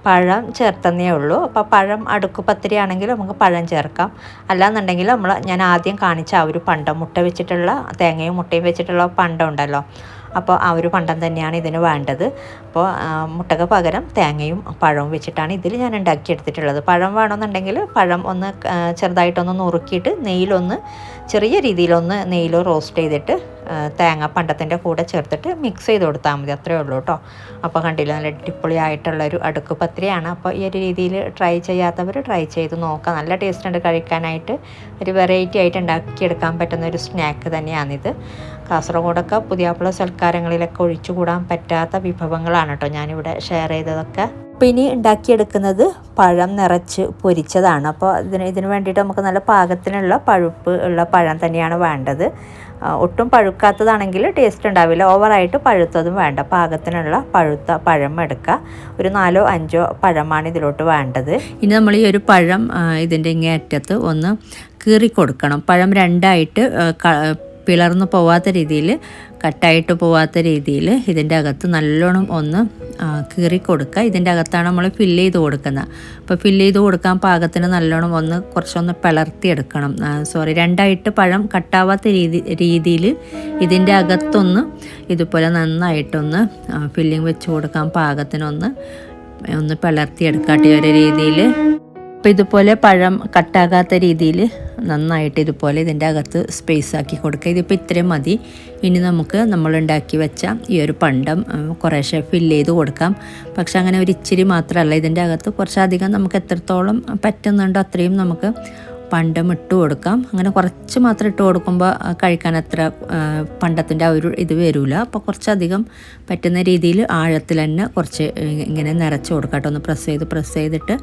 A: പഴം ചേർത്തന്നേ ഉള്ളൂ. അപ്പോൾ പഴം അടുക്ക് പത്തിരി ആണെങ്കിൽ നമുക്ക് പഴം ചേർക്കാം. അല്ലാന്നുണ്ടെങ്കിൽ ഞാൻ ആദ്യം കാണിച്ച ആ ഒരു പണ്ടം, മുട്ട വെച്ചിട്ടുള്ള തേങ്ങയും മുട്ടയും വെച്ചിട്ടുള്ള പണ്ടം ഉണ്ടല്ലോ, അപ്പോൾ ആ ഒരു പണ്ടം തന്നെയാണ് ഇതിന് വേണ്ടത്. അപ്പോൾ മുട്ടയ്ക്ക് പകരം തേങ്ങയും പഴവും വെച്ചിട്ടാണ് ഇതിൽ ഞാൻ ഉണ്ടാക്കിയെടുത്തിട്ടുള്ളത്. പഴം വേണമെന്നുണ്ടെങ്കിൽ പഴം ഒന്ന് ചെറുതായിട്ടൊന്ന് നുറുക്കിയിട്ട് ചെറിയ രീതിയിലൊന്ന് നെയ്യിൽ റോസ്റ്റ് ചെയ്തിട്ട് തേങ്ങ പണ്ടത്തിൻ്റെ കൂടെ ചേർത്തിട്ട് മിക്സ് ചെയ്ത് കൊടുത്താൽ മതി. അത്രയേ ഉള്ളൂ കേട്ടോ. അപ്പോൾ കണ്ടില്ല, നല്ല അടിപൊളിയായിട്ടുള്ളൊരു അടുക്ക് പത്തിരിയാണ്. അപ്പോൾ ഈ ഒരു രീതിയിൽ ട്രൈ ചെയ്യാത്തവർ ട്രൈ ചെയ്ത് നോക്കാം. നല്ല ടേസ്റ്റ് ഉണ്ട് കഴിക്കാനായിട്ട്. ഒരു വെറൈറ്റി ആയിട്ട് ഉണ്ടാക്കിയെടുക്കാൻ പറ്റുന്ന ഒരു സ്നാക്ക് തന്നെയാണിത്. കാസർഗോഡൊക്കെ പുതിയാപ്പിള സൽക്കാരങ്ങളിലൊക്കെ ഒഴിച്ചുകൂടാൻ പറ്റാത്ത വിഭവങ്ങളാണ് കേട്ടോ ഞാനിവിടെ ഷെയർ ചെയ്തതൊക്കെ. അപ്പോൾ ഇനി ഉണ്ടാക്കിയെടുക്കുന്നത് പഴം നിറച്ച് പൊരിച്ചതാണ്. അപ്പോൾ ഇതിന് വേണ്ടിയിട്ട് നമുക്ക് നല്ല പാകത്തിനുള്ള പഴുപ്പ് ഉള്ള പഴം തന്നെയാണ് വേണ്ടത്. ഒട്ടും പഴുക്കാത്തതാണെങ്കിൽ ടേസ്റ്റ് ഉണ്ടാവില്ല. ഓവറായിട്ട് പഴുത്തതും വേണ്ട, പാകത്തിനുള്ള പഴുത്ത പഴം എടുക്കുക. ഒരു 4-5 പഴമാണ് ഇതിലോട്ട് വേണ്ടത്. ഇനി നമ്മൾ ഈ ഒരു പഴം ഇതിൻ്റെ ഇങ്ങേ അറ്റത്ത് ഒന്ന് കീറി കൊടുക്കണം. പഴം രണ്ടായിട്ട് പിളർന്നു പോവാത്ത രീതിയിൽ, കട്ടായിട്ട് പോവാത്ത രീതിയിൽ ഇതിൻ്റെ അകത്ത് നല്ലോണം ഒന്ന് കീറി കൊടുക്കുക. ഇതിൻ്റെ അകത്താണ് നമ്മൾ ഫില്ല് ചെയ്ത് കൊടുക്കുന്നത്. അപ്പോൾ ഫില്ല് ചെയ്ത് കൊടുക്കാൻ പാകത്തിന് നല്ലോണം ഒന്ന് കുറച്ചൊന്ന് പിളർത്തിയെടുക്കണം. രണ്ടായിട്ട് പഴം കട്ടാവാത്ത രീതിയിൽ ഇതിൻ്റെ അകത്തൊന്ന് ഇതുപോലെ നന്നായിട്ടൊന്ന് ഫില്ലിങ് വെച്ച് കൊടുക്കാൻ പാകത്തിനൊന്ന് പിളർത്തിയെടുക്കാട്ടെ ഒരു രീതിയിൽ. അപ്പോൾ ഇതുപോലെ പഴം കട്ടാകാത്ത രീതിയിൽ നന്നായിട്ട് ഇതുപോലെ ഇതിൻ്റെ അകത്ത് സ്പേസ് ആക്കി കൊടുക്കുക. ഇതിപ്പോൾ ഇത്രയും മതി. ഇനി നമുക്ക് നമ്മളുണ്ടാക്കി വെച്ച ഈ ഒരു പണ്ടം കുറേശ്ശെ ഫില്ല് ചെയ്ത് കൊടുക്കാം. പക്ഷെ അങ്ങനെ ഒരു ഇച്ചിരി മാത്രമല്ല, ഇതിൻ്റെ അകത്ത് കുറച്ചധികം നമുക്ക് എത്രത്തോളം പറ്റുന്നുണ്ടോ അത്രയും നമുക്ക് പണ്ടം ഇട്ട് കൊടുക്കാം. അങ്ങനെ കുറച്ച് മാത്രം ഇട്ട് കൊടുക്കുമ്പോൾ കഴിക്കാൻ അത്ര പണ്ടത്തിൻ്റെ ആ ഒരു ഇത് വരില്ല. അപ്പോൾ കുറച്ചധികം പറ്റുന്ന രീതിയിൽ ആഴത്തിൽ തന്നെ കുറച്ച് ഇങ്ങനെ നിറച്ച് കൊടുക്കാം കേട്ടോ. ഒന്ന് പ്രസ് ചെയ്തിട്ട്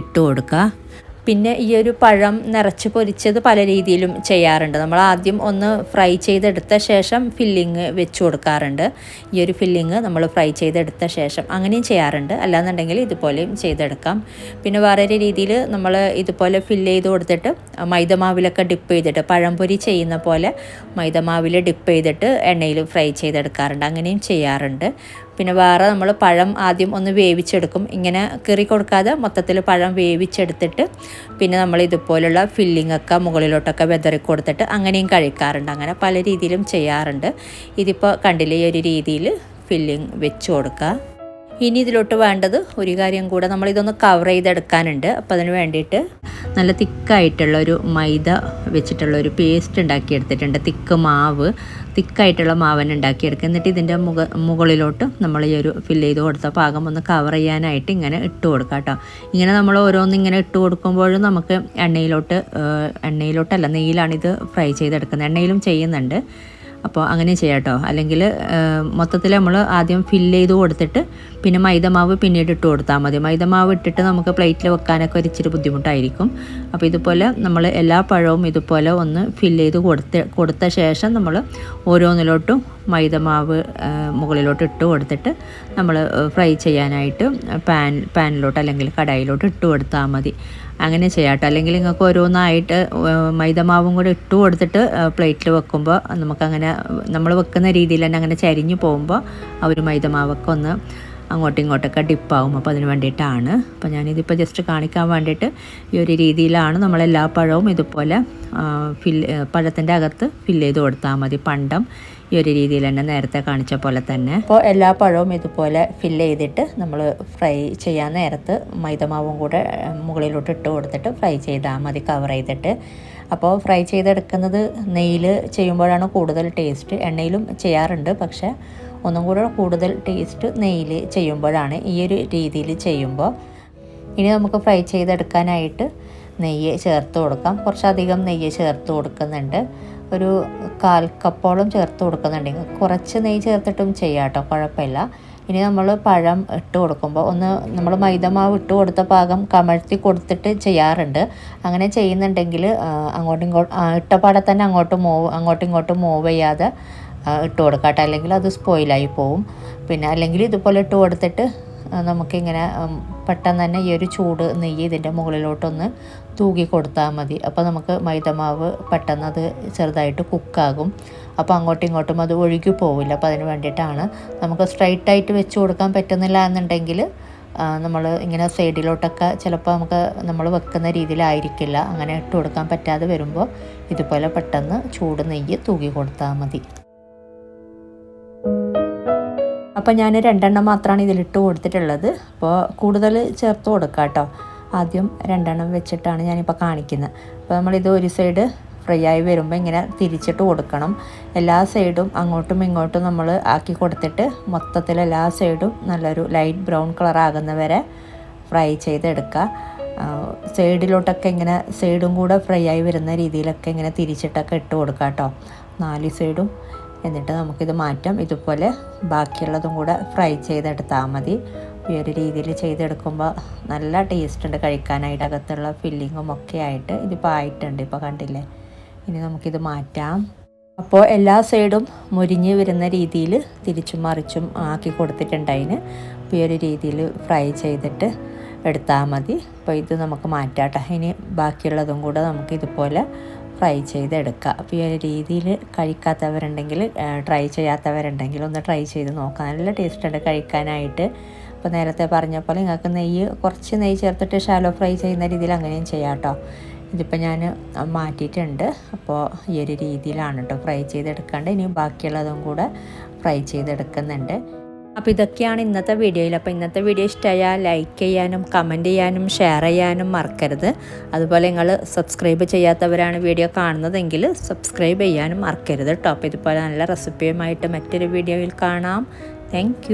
A: ഇട്ട് കൊടുക്കുക. പിന്നെ ഈ ഒരു പഴം നിറച്ച് പൊരിച്ചത് പല രീതിയിലും ചെയ്യാറുണ്ട്. നമ്മൾ ആദ്യം ഒന്ന് ഫ്രൈ ചെയ്തെടുത്ത ശേഷം ഫില്ലിങ് വെച്ച് കൊടുക്കാറുണ്ട്. ഈ ഒരു ഫില്ലിങ് നമ്മൾ ഫ്രൈ ചെയ്തെടുത്ത ശേഷം അങ്ങനെയും ചെയ്യാറുണ്ട്. അല്ലാന്നുണ്ടെങ്കിൽ ഇതുപോലെയും ചെയ്തെടുക്കാം. പിന്നെ വേറൊരു രീതിയിൽ നമ്മൾ ഇതുപോലെ ഫില്ല് ചെയ്ത് കൊടുത്തിട്ട് മൈദമാവിലൊക്കെ ഡിപ്പ് ചെയ്തിട്ട്, പഴംപൊരി ചെയ്യുന്ന പോലെ മൈദമാവിൽ ഡിപ്പ് ചെയ്തിട്ട് എണ്ണയിൽ ഫ്രൈ ചെയ്തെടുക്കാറുണ്ട്. അങ്ങനെയും ചെയ്യാറുണ്ട്. പിന്നെ വേറെ നമ്മൾ പഴം ആദ്യം ഒന്ന് വേവിച്ചെടുക്കും. ഇങ്ങനെ കീറി കൊടുക്കാതെ മൊത്തത്തിൽ പഴം വേവിച്ചെടുത്തിട്ട് പിന്നെ നമ്മൾ ഇതുപോലുള്ള ഫില്ലിങ്ങൊക്കെ മുകളിലോട്ടൊക്കെ വെതറി കൊടുത്തിട്ട് അങ്ങനെയും കഴിക്കാറുണ്ട്. അങ്ങനെ പല രീതിയിലും ചെയ്യാറുണ്ട്. ഇതിപ്പോൾ കണ്ടില്ലേ, ഈ ഒരു രീതിയിൽ ഫില്ലിങ് വെച്ച് കൊടുക്കുക. ഇനി ഇതിലോട്ട് വേണ്ടത് ഒരു കാര്യം കൂടെ, നമ്മളിതൊന്ന് കവർ ചെയ്തെടുക്കാനുണ്ട്. അപ്പോൾ അതിന് വേണ്ടിയിട്ട് നല്ല തിക്കായിട്ടുള്ള ഒരു മൈദ വെച്ചിട്ടുള്ള ഒരു പേസ്റ്റ് ഉണ്ടാക്കിയെടുത്തിട്ടുണ്ട്. തിക്കായിട്ടുള്ള മാവൻ ഉണ്ടാക്കിയെടുക്കുക. എന്നിട്ട് ഇതിൻ്റെ മുകളിലോട്ട് നമ്മൾ ഈ ഒരു ഫില്ല് ചെയ്ത് കൊടുത്ത പാകം ഒന്ന് കവർ ചെയ്യാനായിട്ട് ഇങ്ങനെ ഇട്ട് കൊടുക്കുക കേട്ടോ. ഇങ്ങനെ നമ്മൾ ഓരോന്ന് ഇങ്ങനെ ഇട്ട് കൊടുക്കുമ്പോഴും നമുക്ക് എണ്ണയിലോട്ടല്ല, നെയ്യിലാണ് ഇത് ഫ്രൈ ചെയ്തെടുക്കുന്നത്. എണ്ണയിലും ചെയ്യുന്നുണ്ട്. അപ്പോൾ അങ്ങനെ ചെയ്യാം കേട്ടോ. അല്ലെങ്കിൽ മൊത്തത്തിൽ നമ്മൾ ആദ്യം ഫില്ല് ചെയ്ത് കൊടുത്തിട്ട് പിന്നെ മൈദമാവ് പിന്നീട് ഇട്ട് കൊടുത്താൽ മതി. മൈദമാവ് ഇട്ടിട്ട് നമുക്ക് പ്ലേറ്റിൽ വെക്കാനൊക്കെ ഒരു ഇച്ചിരി ബുദ്ധിമുട്ടായിരിക്കും. അപ്പോൾ ഇതുപോലെ നമ്മൾ എല്ലാ പഴവും ഇതുപോലെ ഒന്ന് ഫില്ല് ചെയ്ത് കൊടുത്ത ശേഷം നമ്മൾ ഓരോന്നിലോട്ടും മൈദമാവ് മുകളിലോട്ട് ഇട്ട് കൊടുത്തിട്ട് നമ്മൾ ഫ്രൈ ചെയ്യാനായിട്ട് പാനിലോട്ട് അല്ലെങ്കിൽ കടായിലോട്ട് ഇട്ട് കൊടുത്താൽ മതി. അങ്ങനെ ചെയ്യാം കേട്ടോ. അല്ലെങ്കിൽ നിങ്ങൾക്ക് ഓരോന്നായിട്ട് മൈദമാവും കൂടെ ഇട്ട് കൊടുത്തിട്ട് പ്ലേറ്റിൽ വെക്കുമ്പോൾ നമുക്കങ്ങനെ നമ്മൾ വെക്കുന്ന രീതിയിൽ തന്നെ അങ്ങനെ ചരിഞ്ഞു പോകുമ്പോൾ ആ ഒരു മൈദമാവൊക്കെ ഒന്ന് അങ്ങോട്ടും ഇങ്ങോട്ടൊക്കെ ഡിപ്പാവും. അപ്പോൾ അതിന് വേണ്ടിയിട്ടാണ്. അപ്പോൾ ഞാനിതിപ്പോൾ ജസ്റ്റ് കാണിക്കാൻ വേണ്ടിയിട്ട് ഈ ഒരു രീതിയിലാണ് നമ്മളെല്ലാ പഴവും ഇതുപോലെ പഴത്തിൻ്റെ അകത്ത് ഫില്ല് ചെയ്ത് കൊടുത്താൽ മതി. പണ്ടം ഈ ഒരു രീതിയിൽ തന്നെ നേരത്തെ കാണിച്ച പോലെ തന്നെ. അപ്പോൾ എല്ലാ പഴവും ഇതുപോലെ ഫില്ല് ചെയ്തിട്ട് നമ്മൾ ഫ്രൈ ചെയ്യാൻ നേരത്ത് മൈദമാവും കൂടെ മുകളിലോട്ട് ഇട്ട് കൊടുത്തിട്ട് ഫ്രൈ ചെയ്താൽ മതി, കവർ ചെയ്തിട്ട്. അപ്പോൾ ഫ്രൈ ചെയ്തെടുക്കുന്നത് നെയ്യിൽ ചെയ്യുമ്പോഴാണ് കൂടുതൽ ടേസ്റ്റ്. എണ്ണയിലും ചെയ്യാറുണ്ട്, പക്ഷേ ഒന്നും കൂടെ കൂടുതൽ ടേസ്റ്റ് നെയ്യിൽ ചെയ്യുമ്പോഴാണ്, ഈ ഒരു രീതിയിൽ ചെയ്യുമ്പോൾ. ഇനി നമുക്ക് ഫ്രൈ ചെയ്തെടുക്കാനായിട്ട് നെയ്യ് ചേർത്ത് കൊടുക്കാം. കുറച്ചധികം നെയ്യ് ചേർത്ത് കൊടുക്കുന്നുണ്ട്. ഒരു 1/4 കപ്പോളം ചേർത്ത് കൊടുക്കുന്നുണ്ടെങ്കിൽ കുറച്ച് നെയ്യ് ചേർത്തിട്ടും ചെയ്യാം കേട്ടോ, കുഴപ്പമില്ല. ഇനി നമ്മൾ പഴം ഇട്ട് കൊടുക്കുമ്പോൾ ഒന്ന് നമ്മൾ മൈദമാവ് ഇട്ട് കൊടുത്ത പാകം കമഴ്ത്തി കൊടുത്തിട്ട് ചെയ്യാറുണ്ട്. അങ്ങനെ ചെയ്യുന്നുണ്ടെങ്കിൽ അങ്ങോട്ടും ഇട്ടപാടെ തന്നെ അങ്ങോട്ടും ഇങ്ങോട്ടും മൂവ് ചെയ്യാതെ ഇട്ട് കൊടുക്കാം കേട്ടോ. അല്ലെങ്കിൽ അത് സ്പോയിലായി പോവും. പിന്നെ അല്ലെങ്കിൽ ഇതുപോലെ ഇട്ട് കൊടുത്തിട്ട് നമുക്കിങ്ങനെ പെട്ടെന്ന് തന്നെ ഈ ഒരു ചൂട് നെയ്യ് ഇതിൻ്റെ മുകളിലോട്ടൊന്ന് തൂകി കൊടുത്താൽ മതി. അപ്പോൾ നമുക്ക് മൈദമാവ് പെട്ടെന്ന് അത് ചെറുതായിട്ട് കുക്കാകും. അപ്പോൾ അങ്ങോട്ടും ഇങ്ങോട്ടും അത് ഒഴുകി പോവില്ല. അപ്പോൾ അതിന് വേണ്ടിയിട്ടാണ്. നമുക്ക് സ്ട്രൈറ്റായിട്ട് വെച്ച് കൊടുക്കാൻ പറ്റുന്നില്ല എന്നുണ്ടെങ്കിൽ നമ്മൾ ഇങ്ങനെ സൈഡിലോട്ടൊക്കെ ചിലപ്പോൾ നമ്മൾ വെക്കുന്ന രീതിയിലായിരിക്കില്ല. അങ്ങനെ ഇട്ട് കൊടുക്കാൻ പറ്റാതെ വരുമ്പോൾ ഇതുപോലെ പെട്ടെന്ന് ചൂട് നെയ്യ് തൂകി കൊടുത്താൽ മതി. അപ്പോൾ ഞാൻ 2 എണ്ണം മാത്രമാണ് ഇതിലിട്ട് കൊടുത്തിട്ടുള്ളത്. അപ്പോൾ കൂടുതൽ ചേർത്ത് കൊടുക്കാം കേട്ടോ. ആദ്യം 2 എണ്ണം വെച്ചിട്ടാണ് ഞാനിപ്പോൾ കാണിക്കുന്നത്. അപ്പോൾ നമ്മളിത് ഒരു സൈഡ് ഫ്രൈ ആയി വരുമ്പോൾ ഇങ്ങനെ തിരിച്ചിട്ട് കൊടുക്കണം. എല്ലാ സൈഡും അങ്ങോട്ടും ഇങ്ങോട്ടും നമ്മൾ ആക്കി കൊടുത്തിട്ട് മൊത്തത്തിൽ എല്ലാ സൈഡും നല്ലൊരു ലൈറ്റ് ബ്രൗൺ കളർ ആകുന്നവരെ ഫ്രൈ ചെയ്തെടുക്കുക. സൈഡിലോട്ടൊക്കെ ഇങ്ങനെ സൈഡും കൂടെ ഫ്രൈ ആയി വരുന്ന രീതിയിലൊക്കെ ഇങ്ങനെ തിരിച്ചിട്ടൊക്കെ ഇട്ട് കൊടുക്കുക കേട്ടോ, 4 സൈഡും. എന്നിട്ട് നമുക്കിത് മാറ്റാം. ഇതുപോലെ ബാക്കിയുള്ളതും കൂടെ ഫ്രൈ ചെയ്തെടുത്താൽ മതി. ഈ ഒരു രീതിയിൽ ചെയ്തെടുക്കുമ്പോൾ നല്ല ടേസ്റ്റ് ഉണ്ട് കഴിക്കാനായിട്ട്. അകത്തുള്ള ഫില്ലിങ്ങും ഒക്കെ ആയിട്ട് ഇതിപ്പോൾ ആയിട്ടുണ്ട്. ഇപ്പോൾ കണ്ടില്ലേ? ഇനി നമുക്കിത് മാറ്റാം. അപ്പോൾ എല്ലാ സൈഡും മുരിഞ്ഞ് വരുന്ന രീതിയിൽ തിരിച്ചും മറിച്ചും ആക്കി കൊടുത്തിട്ടുണ്ട്. അതിന് ഈ ഒരു രീതിയിൽ ഫ്രൈ ചെയ്തിട്ട് എടുത്താൽ മതി. അപ്പോൾ ഇത് നമുക്ക് മാറ്റാം. ഇനി ബാക്കിയുള്ളതും കൂടെ നമുക്ക് ഇതുപോലെ ഫ്രൈ ചെയ്തെടുക്കുക. അപ്പോൾ ഈ ഒരു രീതിയിൽ കഴിക്കാത്തവരുണ്ടെങ്കിൽ, ട്രൈ ചെയ്യാത്തവരുണ്ടെങ്കിൽ ഒന്ന് ട്രൈ ചെയ്ത് നോക്കാം. നല്ല ടേസ്റ്റ് ഉണ്ട് കഴിക്കാനായിട്ട്. അപ്പോൾ നേരത്തെ പറഞ്ഞ പോലെ നിങ്ങൾക്ക് കുറച്ച് നെയ്യ് ചേർത്തിട്ട് ഷാലോ ഫ്രൈ ചെയ്യുന്ന രീതിയിൽ അങ്ങനെയും ചെയ്യാം കേട്ടോ. ഇതിപ്പോൾ ഞാൻ മാറ്റിയിട്ടുണ്ട്. അപ്പോൾ ഈ ഒരു രീതിയിലാണ് കേട്ടോ ഫ്രൈ ചെയ്തെടുക്കേണ്ടത്. ഇനി ബാക്കിയുള്ളതും കൂടെ ഫ്രൈ ചെയ്തെടുക്കുന്നുണ്ട്. അപ്പോൾ ഇതൊക്കെയാണ് ഇന്നത്തെ വീഡിയോയിൽ. അപ്പോൾ ഇന്നത്തെ വീഡിയോ ഇഷ്ടമായാൽ ലൈക്ക് ചെയ്യാനും കമൻറ്റ് ചെയ്യാനും ഷെയർ ചെയ്യാനും മറക്കരുത്. അതുപോലെ നിങ്ങൾ സബ്സ്ക്രൈബ് ചെയ്യാത്തവരാണ് വീഡിയോ കാണുന്നതെങ്കിൽ സബ്സ്ക്രൈബ് ചെയ്യാനും മറക്കരുത് കേട്ടോ. അപ്പോൾ ഇതുപോലെ നല്ല റെസിപ്പിയുമായിട്ട് മറ്റൊരു വീഡിയോയിൽ കാണാം. താങ്ക്